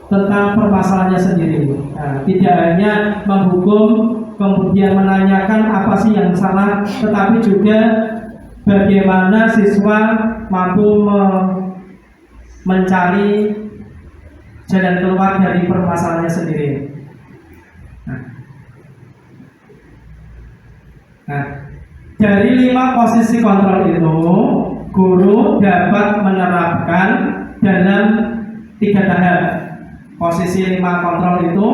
tentang permasalahannya sendiri. Nah, tidak hanya menghukum, kemudian menanyakan apa sih yang salah, tetapi juga bagaimana siswa mampu mencari jalan keluar dari permasalahannya sendiri. Nah, dari 5 posisi kontrol itu, guru dapat menerapkan dalam 3 tahap. Posisi 5 kontrol itu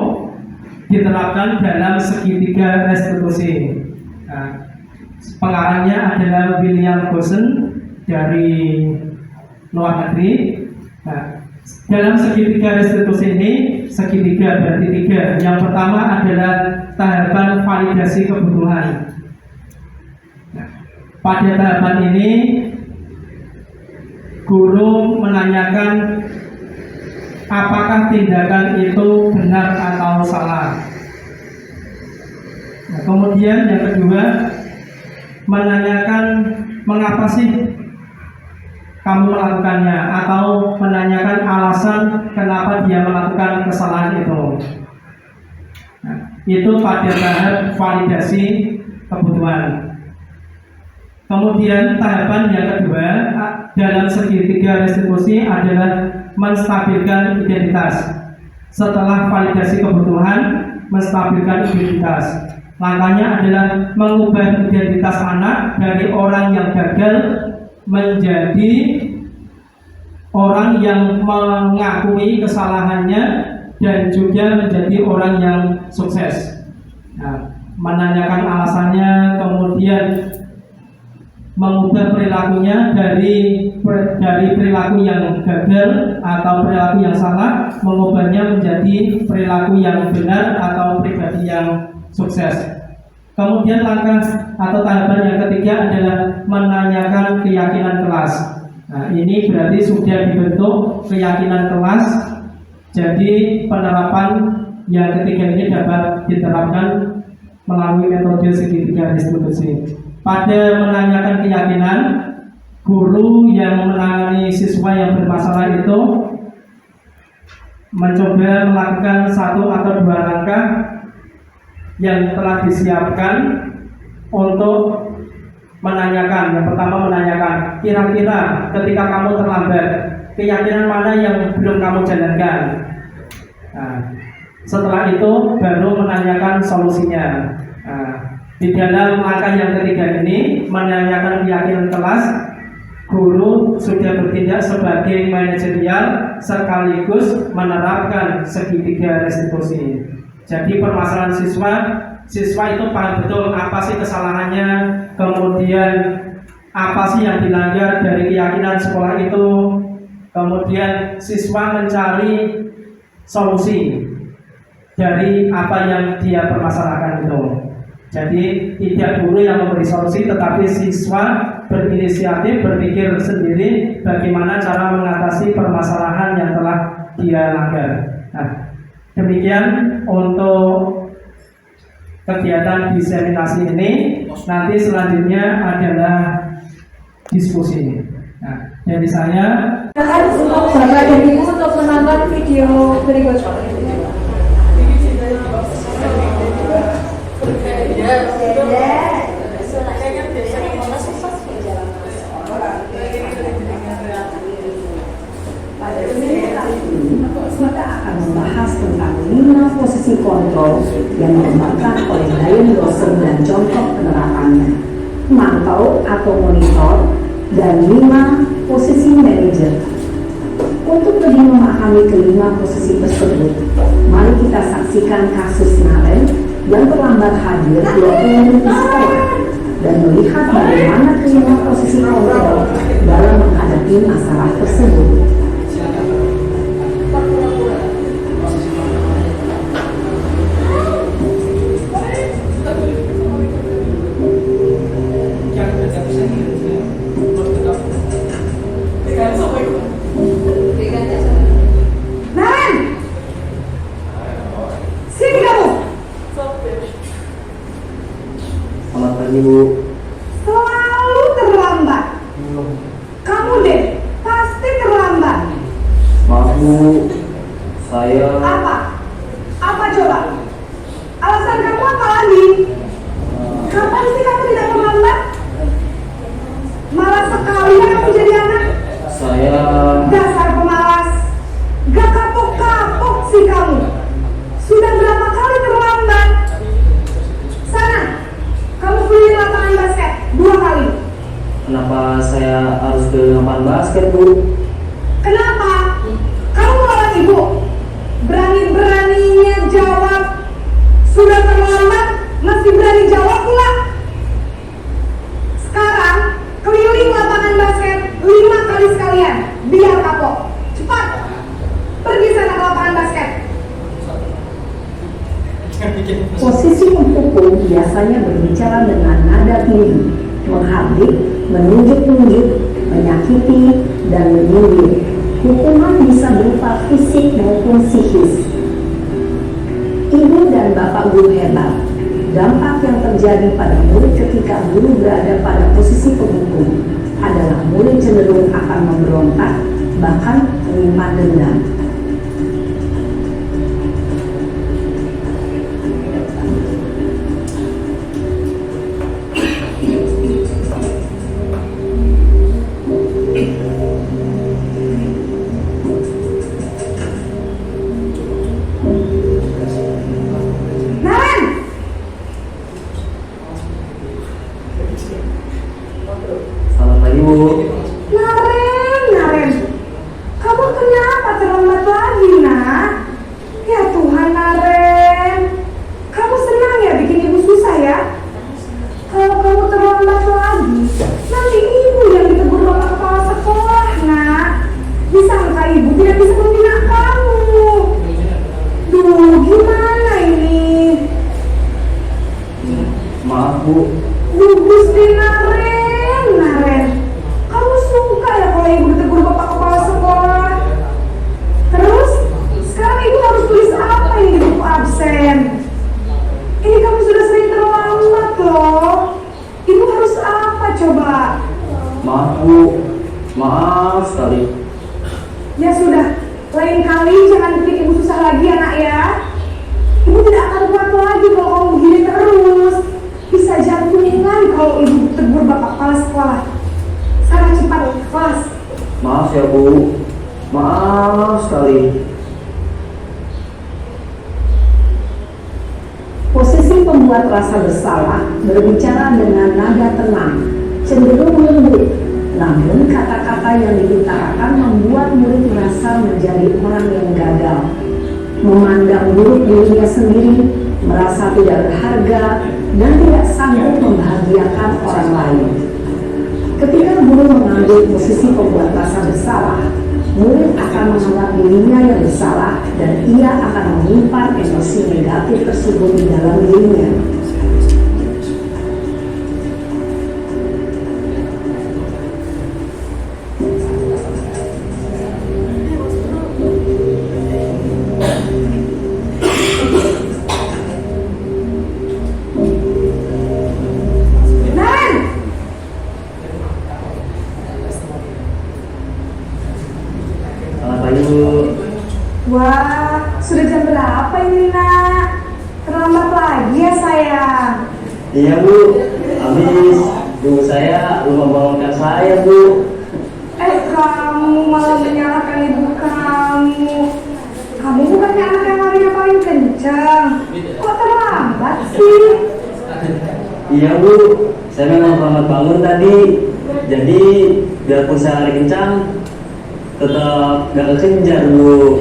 diterapkan dalam segitiga restitusi. Nah, pengarangnya adalah William Gosen dari luar negeri. Nah, dalam segitiga restitusi ini, segitiga berarti 3. Yang pertama adalah tahapan validasi kebutuhan. Nah, pada tahapan ini, guru menanyakan apakah tindakan itu benar atau salah. Nah, kemudian yang kedua, menanyakan mengapa sih kamu melakukannya, atau menanyakan alasan kenapa dia melakukan kesalahan itu. Nah, itu pada tahap validasi kebutuhan. Kemudian tahapan yang kedua dalam segitiga restitusi adalah menstabilkan identitas. Setelah validasi kebutuhan, menstabilkan identitas. Langkahnya adalah mengubah identitas anak dari orang yang gagal menjadi orang yang mengakui kesalahannya dan juga menjadi orang yang sukses. Nah, menanyakan alasannya, kemudian mengubah perilakunya dari perilaku yang gagal atau perilaku yang salah, mengubahnya menjadi perilaku yang benar atau pribadi yang sukses. Kemudian langkah atau tahapan yang ketiga adalah menanyakan keyakinan kelas. Nah, ini berarti sudah dibentuk keyakinan kelas. Jadi penerapan yang ketiga ini dapat diterapkan melalui metode segitiga restitusi. Pada menanyakan keyakinan, guru yang menangani siswa yang bermasalah itu mencoba melakukan 1 atau 2 langkah yang telah disiapkan untuk menanyakan. Yang pertama menanyakan, kira-kira ketika kamu terlambat, keyakinan mana yang belum kamu jalankan. Nah, setelah itu baru menanyakan solusinya. Nah, di dalam langkah yang ketiga ini, menanyakan keyakinan kelas, guru sudah bertindak sebagai manajerial sekaligus menerapkan segitiga restitusi. Jadi permasalahan siswa itu paham betul apa sih kesalahannya, kemudian apa sih yang dilanggar dari keyakinan sekolah itu, kemudian siswa mencari solusi dari apa yang dia permasalahkan itu. Jadi tidak guru yang memberi solusi, tetapi siswa berinisiatif berpikir sendiri bagaimana cara mengatasi permasalahan yang telah dia langgar. Nah, demikian untuk kegiatan diseminasi ini. Nanti selanjutnya adalah diskusi. Nah, dari saya. Bapak dan Ibu untuk menonton video berikut. Kita akan membahas tentang 5 posisi kontrol yang dikembangkan oleh Brian Rosen dan contoh penerapannya, mantau atau monitor, dan 5 posisi manajer. Untuk lebih memahami kelima posisi tersebut, mari kita saksikan kasus Naren yang terlambat hadir 20 menit di sekolah dan melihat bagaimana kelima posisi kontrol dalam menghadapi masalah tersebut. Ibu. Selalu terlambat. Kamu deh, pasti terlambat. Maaf Bu, saya Apa? Apa coba? Alasan kamu apa lagi? Kapan sih kamu tidak terlambat? Malas sekali ya kamu jadi anak. saya Dasar pemalas. Gak kapok-kapok sih kamu. Sudah berapa kali terlambat? Sana, kamu keliling lapangan basket 2 kali. kenapa saya harus ke lapangan basket Bu? Kenapa? Kamu melawan ibu. Berani-beraninya jawab. Sudah terlambat, masih berani jawab pula. Sekarang, keliling lapangan basket 5 kali sekalian. Biar kapok. Cepat. Pergi sana ke lapangan basket. Posisi mempukul biasanya berbicara dengan nada tinggi, menghardik, menunjuk-nunjuk, menyakiti, dan menyindir. Hukuman bisa berupa fisik maupun psikis. Ibu dan bapak guru hebat. Dampak yang terjadi pada murid ketika guru berada pada posisi penghukum adalah murid cenderung akan memberontak, bahkan menyimpan dendam. Naren! Selamat pagi Bu. Naren, kamu kenapa terlambat lagi, nak? Ya Tuhan, Naren, kamu senang ya bikin ibu susah ya? Kalau kamu terlambat lagi, nanti ibu yang ditegur bapak kepala sekolah, nak. Disangka ibu tidak bisa membina kamu. Duh, gimana ini? Maaf Bu, Gugus deh, Naren. Kamu suka ya kalau ibu ditegur bapak kepala sekolah? Terus, sekarang ibu harus tulis apa ini di buku absen? Ini kamu sudah sering terlambat loh. Ibu harus apa coba? maaf Bu, maaf sekali. Ya sudah, lain kali jangan bikin ibu susah lagi ya nak ya. Ibu tidak akan kuat lagi kalau kamu begini terus. Bisa jantungan kalau ibu tegur bapak kepala sekolah. Sana cepat ke kelas. Maaf ya Bu, maaf sekali. Posisi pembuat rasa bersalah berbicara dengan nada tenang, cenderung lembut. Namun kata-kata yang diutarakan membuat murid merasa menjadi orang yang gagal, memandang buruk dirinya sendiri, merasa tidak berharga, dan tidak sanggup membahagiakan orang lain. Ketika guru mengambil posisi pembuat rasa bersalah, murid akan menganggap dirinya yang bersalah dan ia akan menyimpan emosi negatif tersebut di dalam dirinya. Naren! Selamat pagi Bu. Wah, sudah jam berapa ini nak? Terlambat lagi ya sayang. Iya Bu, habis ibu saya lupa bangunkan saya Bu. Kamu malah menyalahkan ibu kamu. Kamu bukannya anak yang larinya paling kencang. Kok terlambat sih? Iya Bu, saya memang terlambat bangun tadi. Jadi biarpun saya lari kencang, tetap gak kekejar Bu.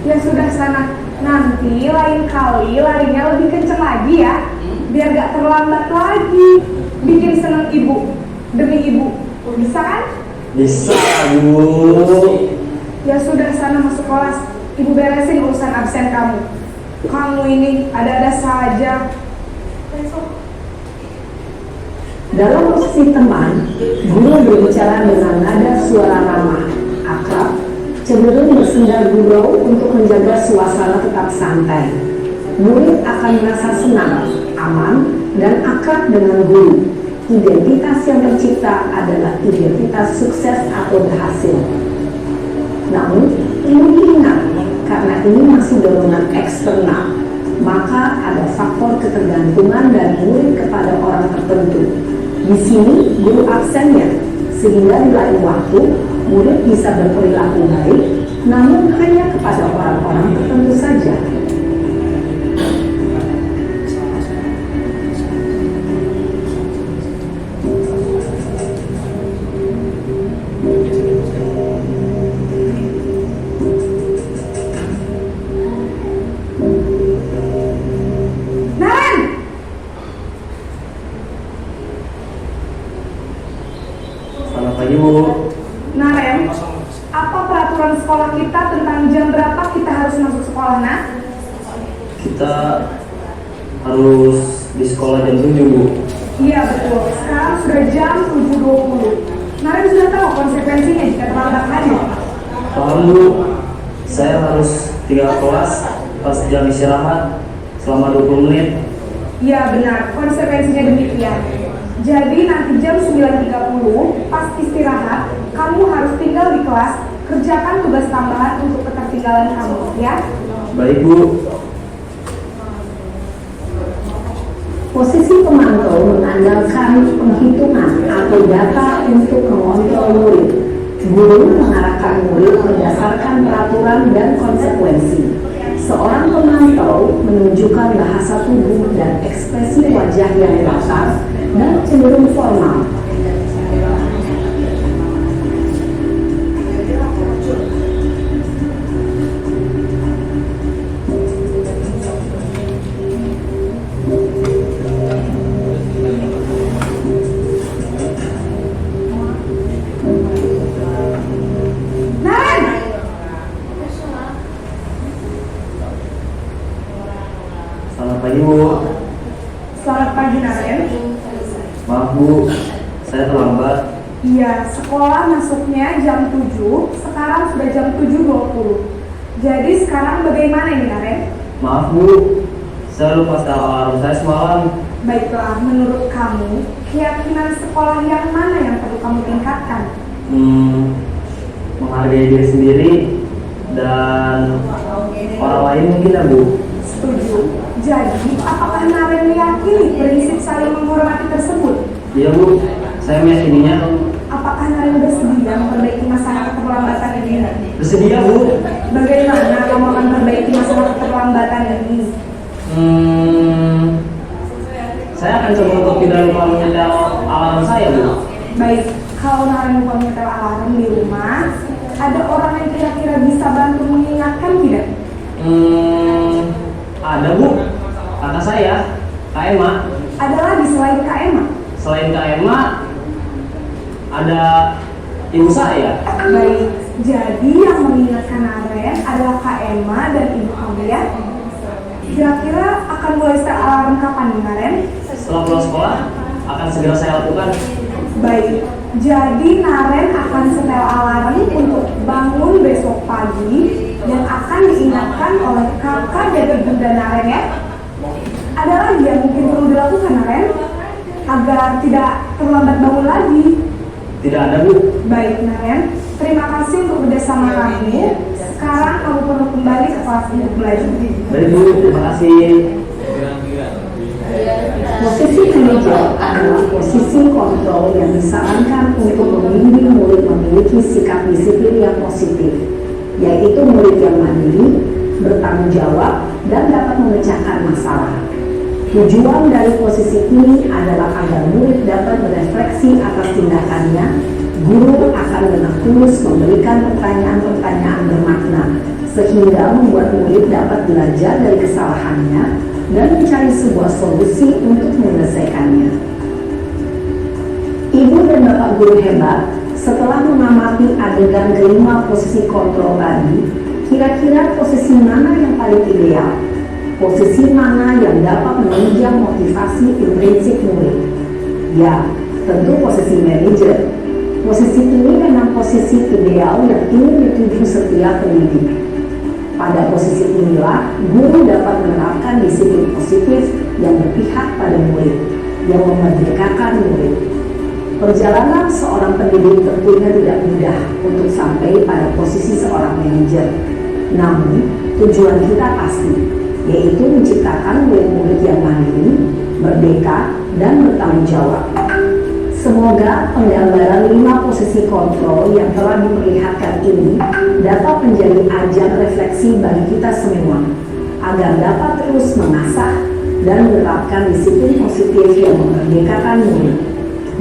Ya sudah sana. Nanti lain kali larinya lebih kencang lagi ya. Biar gak terlambat lagi. Bikin senang ibu. Demi ibu. Bisa kan? Bisa Bu. Ya sudah sana masuk kelas. Ibu beresin urusan absen kamu. Kamu ini ada-ada saja. Dalam posisi teman, guru berbicara dengan nada suara ramah, akrab, cenderung bersenda gurau untuk menjaga suasana tetap santai. Murid akan merasa senang aman, dan akrab dengan guru. Identitas yang tercipta adalah identitas sukses atau berhasil. Namun, ini diingat, karena ini masih dorongan eksternal, maka ada faktor ketergantungan dari murid kepada orang tertentu. Di sini, guru absennya, sehingga di lain waktu, murid bisa berperilaku baik, namun hanya kepada orang-orang tertentu saja. Selamat pagi, Bu. Naren, apa peraturan sekolah kita tentang jam berapa kita harus masuk sekolah, Nak? Kita harus di sekolah jam 7, Bu. Iya betul, sekarang sudah jam 7.20. Naren sudah tahu konsekuensinya jika terlambat hadir. Paham, Bu. Saya harus tinggal kelas pas jam istirahat selama 20 menit. Iya benar, konsekuensinya demikian. Jadi nanti jam 9.30 pas istirahat, kamu harus tinggal di kelas, kerjakan tugas tambahan untuk ketertinggalan kamu, ya? Baik, Bu. Posisi pemantau mengandalkan penghitungan atau data untuk mengontrol murid. Guru mengarahkan murid berdasarkan peraturan dan konsekuensi. Seorang pemantau menunjukkan bahasa tubuh dan ekspresi wajah yang datar dan cenderung formal. Selamat pagi, Bu. Selamat pagi, Naren. Maaf, Bu. Saya terlambat. Iya, sekolah masuknya jam 7, sekarang sudah jam 7.20. Jadi sekarang bagaimana ini, Naren? Maaf, Bu. Saya lupa setel alarm saya semalam. Baiklah, menurut kamu, keyakinan sekolah yang mana yang perlu kamu tingkatkan? Menghargai diri sendiri dan orang lain mungkin, ya, Bu. Setuju. Jadi, apakah Naren meyakini prinsip saling menghormati tersebut? Iya, Bu. Saya meyakininya. Apakah Naren bersedia memperbaiki masalah keterlambatan ini? Bersedia, Bu. Bagaimana kamu akan memperbaiki masalah keterlambatan ini? Saya akan coba untuk tidak lupa menyetel alarm saya, Bu. Baik, kalau Naren lupa menyetel alarm di rumah, ada orang yang kira-kira bisa bantu mengingatkan tidak? Ada, Bu. Kata saya, Kak Emma. Ada lagi selain Kak Emma? Selain Kak Emma, ada ibu saya. Baik, jadi yang mengingatkan Naren adalah Kak Emma dan ibu kamu, ya? Kira-kira akan mulai setel alarm kapan nih, Naren? Setelah pulang sekolah, akan segera saya lakukan. Baik, jadi Naren akan setel alarm untuk bangun besok pagi dan akan diingatkan oleh kakak dan bunda Naren, ya? Ada lagi yang mungkin perlu dilakukan, Naren, agar tidak terlambat bangun lagi? Tidak ada, Bu. Baik, Naren, terima kasih untuk kerjasama kamu. Sekarang kamu perlu kembali ke kelas untuk belajar. Baik, Bu. Terima kasih. Posisi manajer adalah posisi kontrol yang disarankan untuk membimbing murid memiliki sikap disiplin yang positif, yaitu murid yang mandiri, bertanggung jawab, dan dapat memecahkan masalah. Tujuan dari posisi ini adalah agar murid dapat berefleksi atas tindakannya. Guru akan dengan tulus memberikan pertanyaan-pertanyaan bermakna, sehingga membuat murid dapat belajar dari kesalahannya dan mencari sebuah solusi untuk menyelesaikannya. Ibu dan bapak guru hebat, setelah mengamati adegan kelima posisi kontrol tadi, kira-kira posisi mana yang paling ideal? Posisi mana yang dapat menunjang motivasi intrinsik murid? Ya, tentu posisi manajer. Posisi ini memang posisi ideal yang ingin dituju setiap pendidik. Pada posisi inilah, guru dapat menerapkan disiplin positif yang berpihak pada murid, yang memerdekakan murid. Perjalanan seorang pendidik tentunya tidak mudah untuk sampai pada posisi seorang manajer. Namun, tujuan kita pasti, yaitu menciptakan murid-murid yang mandiri, merdeka, dan bertanggung jawab. Semoga penggambaran 5 posisi kontrol yang telah diperlihatkan ini dapat menjadi ajang refleksi bagi kita semua, agar dapat terus mengasah dan menerapkan disiplin positif yang memerdekakan murid.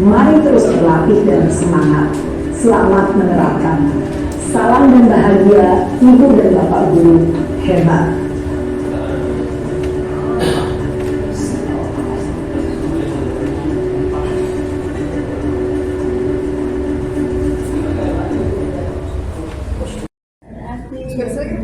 Mari terus berlatih dan bersemangat. Selamat menerapkan. Salam dan bahagia, Ibu dan Bapak Guru hebat.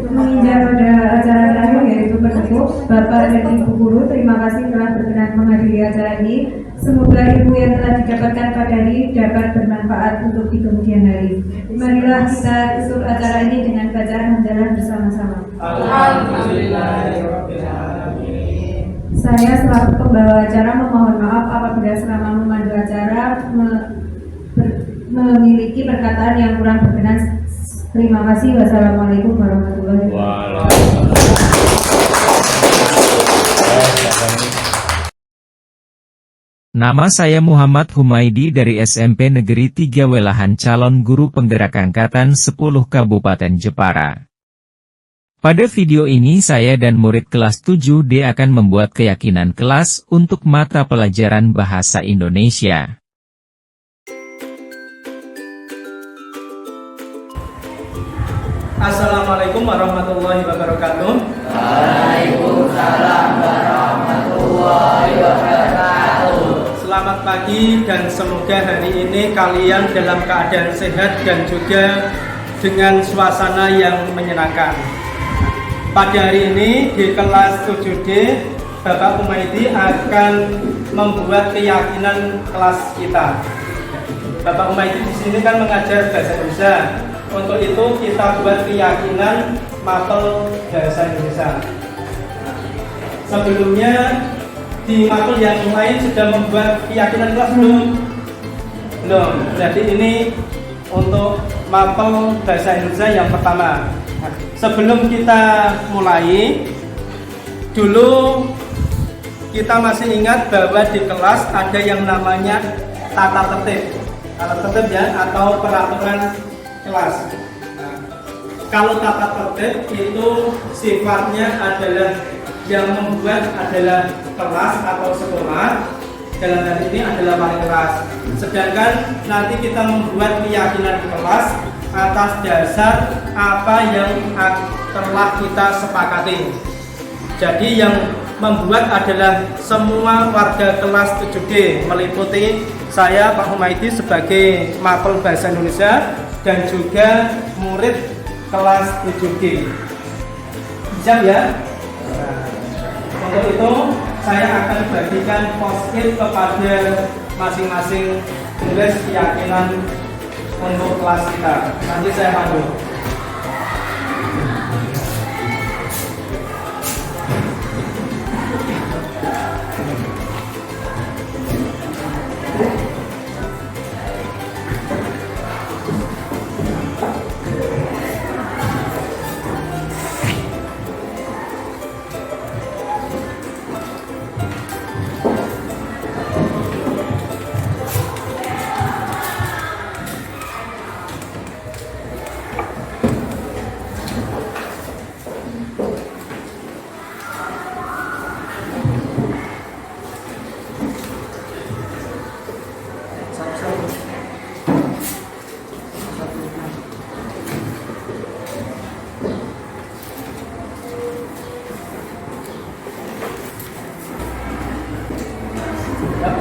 Menginjak pada acara terakhir yaitu penutup, Bapak dan Ibu Guru terima kasih telah berkenan menghadiri acara ini. Semoga ilmu yang telah didapatkan pada hari dapat bermanfaat untuk di kemudian hari. Marilah kita tutup acara ini dengan bacaan hamdalah bersama-sama. Saya selaku pembawa acara memohon maaf apabila selama memandu acara memiliki perkataan yang kurang berkenan. Terima kasih. Wassalamualaikum warahmatullahi wabarakatuh. Nama saya Muhammad Humaidi dari SMP Negeri 3 Welahan, calon guru penggerak angkatan 10 Kabupaten Jepara. Pada video ini saya dan murid kelas 7D akan membuat keyakinan kelas untuk mata pelajaran Bahasa Indonesia. Assalamualaikum warahmatullahi wabarakatuh. Waalaikumsalam warahmatullahi wabarakatuh. Selamat pagi dan semoga hari ini kalian dalam keadaan sehat dan juga dengan suasana yang menyenangkan. Pada hari ini di kelas 7D, Bapak Humaidi akan membuat keyakinan kelas kita. Bapak Humaidi di sini kan mengajar bahasa Indonesia. Untuk itu kita buat keyakinan mapel bahasa Indonesia. Sebelumnya di mapel yang lain sudah membuat keyakinan kelas belum? Jadi ini untuk mapel bahasa Indonesia yang pertama. Nah, sebelum kita mulai, dulu kita masih ingat bahwa di kelas ada yang namanya tata tertib ya, atau peraturan kelas. Nah, kalau tata tertib itu sifatnya adalah yang membuat adalah kelas atau sekolah, dalam hal ini adalah wali kelas. Sedangkan nanti kita membuat keyakinan kelas atas dasar apa yang telah kita sepakati. Jadi yang membuat adalah semua warga kelas 7D, meliputi saya Pak Humaidi sebagai mapel bahasa Indonesia dan juga murid kelas 7D. Siap ya? Nah, untuk itu saya akan bagikan post-it kepada masing-masing tulis keyakinan untuk kelas kita. Nanti saya pandu.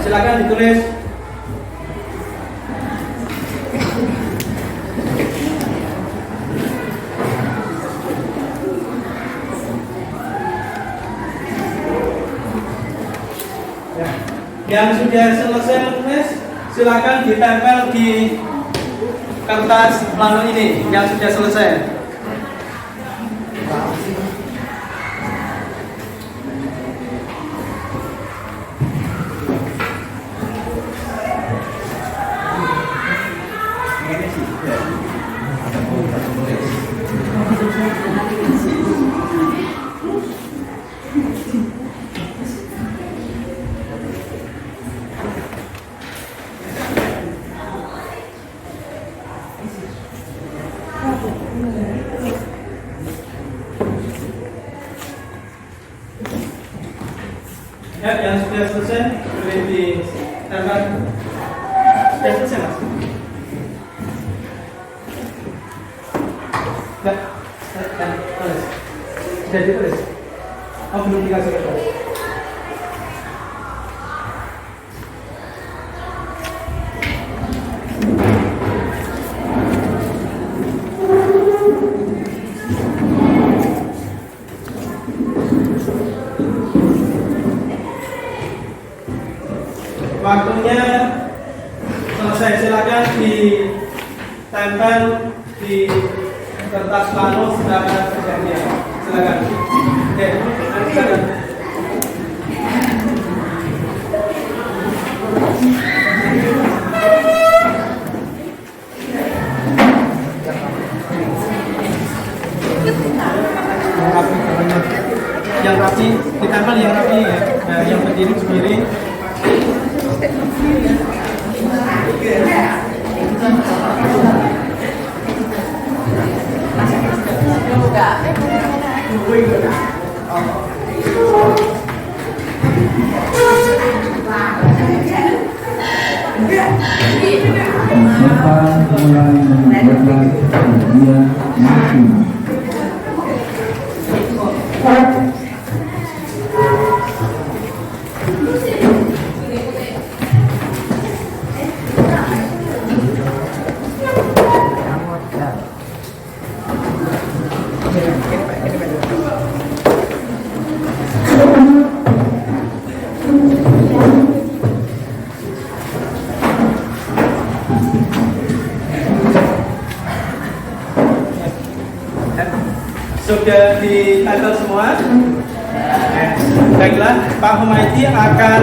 Silakan ditulis. Ya. Yang sudah selesai menulis, silakan ditempel di kertas lalu ini yang sudah selesai. Ya, yang sudah selesai boleh ditambah. Sudah selesai mas? Enggak, tulis. Sudah ditulis? Oh, belum dikasih kertas. Waktunya selesai, silakan ditempel di kertas plano secara perjanjian. Silakan. Oke, silakan. Yang rapi, ditempel yang rapi ya. Nah, yang berdiri. Sudah ditempel semua? Baiklah, Pak Humaydi akan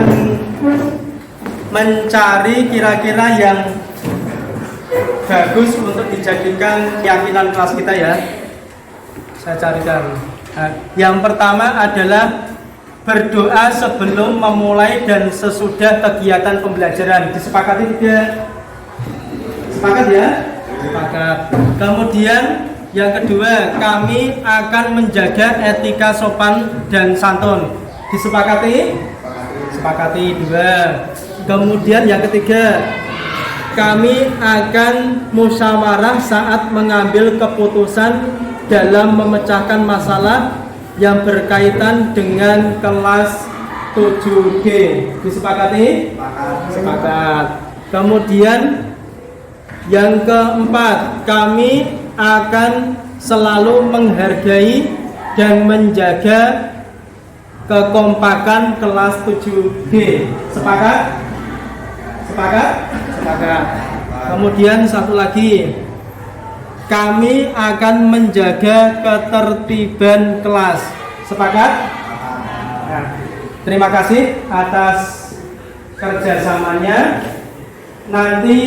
mencari kira-kira yang bagus untuk dijadikan keyakinan kelas kita ya. Saya carikan. Nah, yang pertama adalah berdoa sebelum memulai dan sesudah kegiatan pembelajaran. Disepakati tidak? Sepakat ya? Sepakat. Kemudian yang kedua, kami akan menjaga etika sopan dan santun. Disepakati? Sepakati. Dua. Kemudian yang ketiga, kami akan musyawarah saat mengambil keputusan dalam memecahkan masalah yang berkaitan dengan kelas 7D. Disepakati? Sepakat. Kemudian yang keempat, kami akan selalu menghargai dan menjaga kekompakan kelas 7D. Sepakat? Sepakat? Sepakat. Kemudian satu lagi, kami akan menjaga ketertiban kelas. Sepakat? Nah, terima kasih atas kerjasamanya. Nanti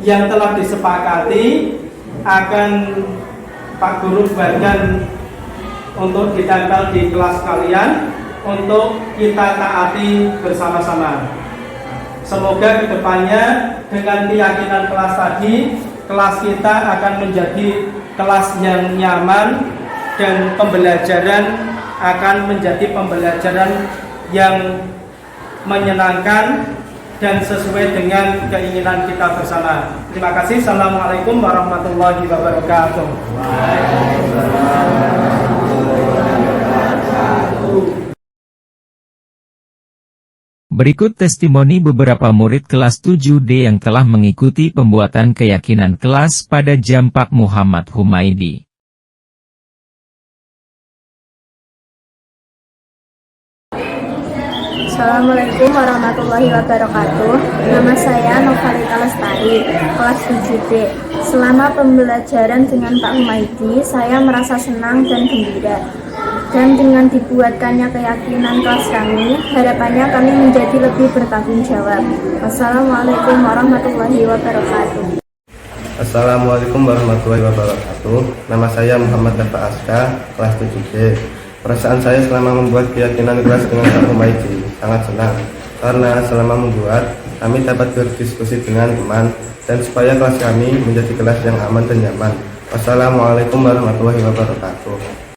yang telah disepakati akan Pak Guru buatkan untuk ditempel di kelas kalian untuk kita taati bersama-sama. Semoga kedepannya dengan keyakinan kelas tadi, kelas kita akan menjadi kelas yang nyaman dan pembelajaran akan menjadi pembelajaran yang menyenangkan dan sesuai dengan keinginan kita bersama. Terima kasih. Assalamualaikum warahmatullahi wabarakatuh. Berikut testimoni beberapa murid kelas 7D yang telah mengikuti pembuatan keyakinan kelas pada jam Pak Muhammad Humaydi. Assalamualaikum warahmatullahi wabarakatuh. Nama saya Novalita Lestari, kelas 7D. Selama pembelajaran dengan Pak Humaydi, saya merasa senang dan gembira. Dan dengan dibuatkannya keyakinan kelas kami, harapannya kami menjadi lebih bertanggung jawab. Wassalamualaikum warahmatullahi wabarakatuh. Assalamualaikum warahmatullahi wabarakatuh. Nama saya Muhammad Dafa Aska, kelas 7D. Perasaan saya selama membuat keyakinan kelas dengan Pak Humaydi sangat senang, karena selama membuat kami dapat berdiskusi dengan teman dan supaya kelas kami menjadi kelas yang aman dan nyaman. Wassalamualaikum warahmatullahi wabarakatuh.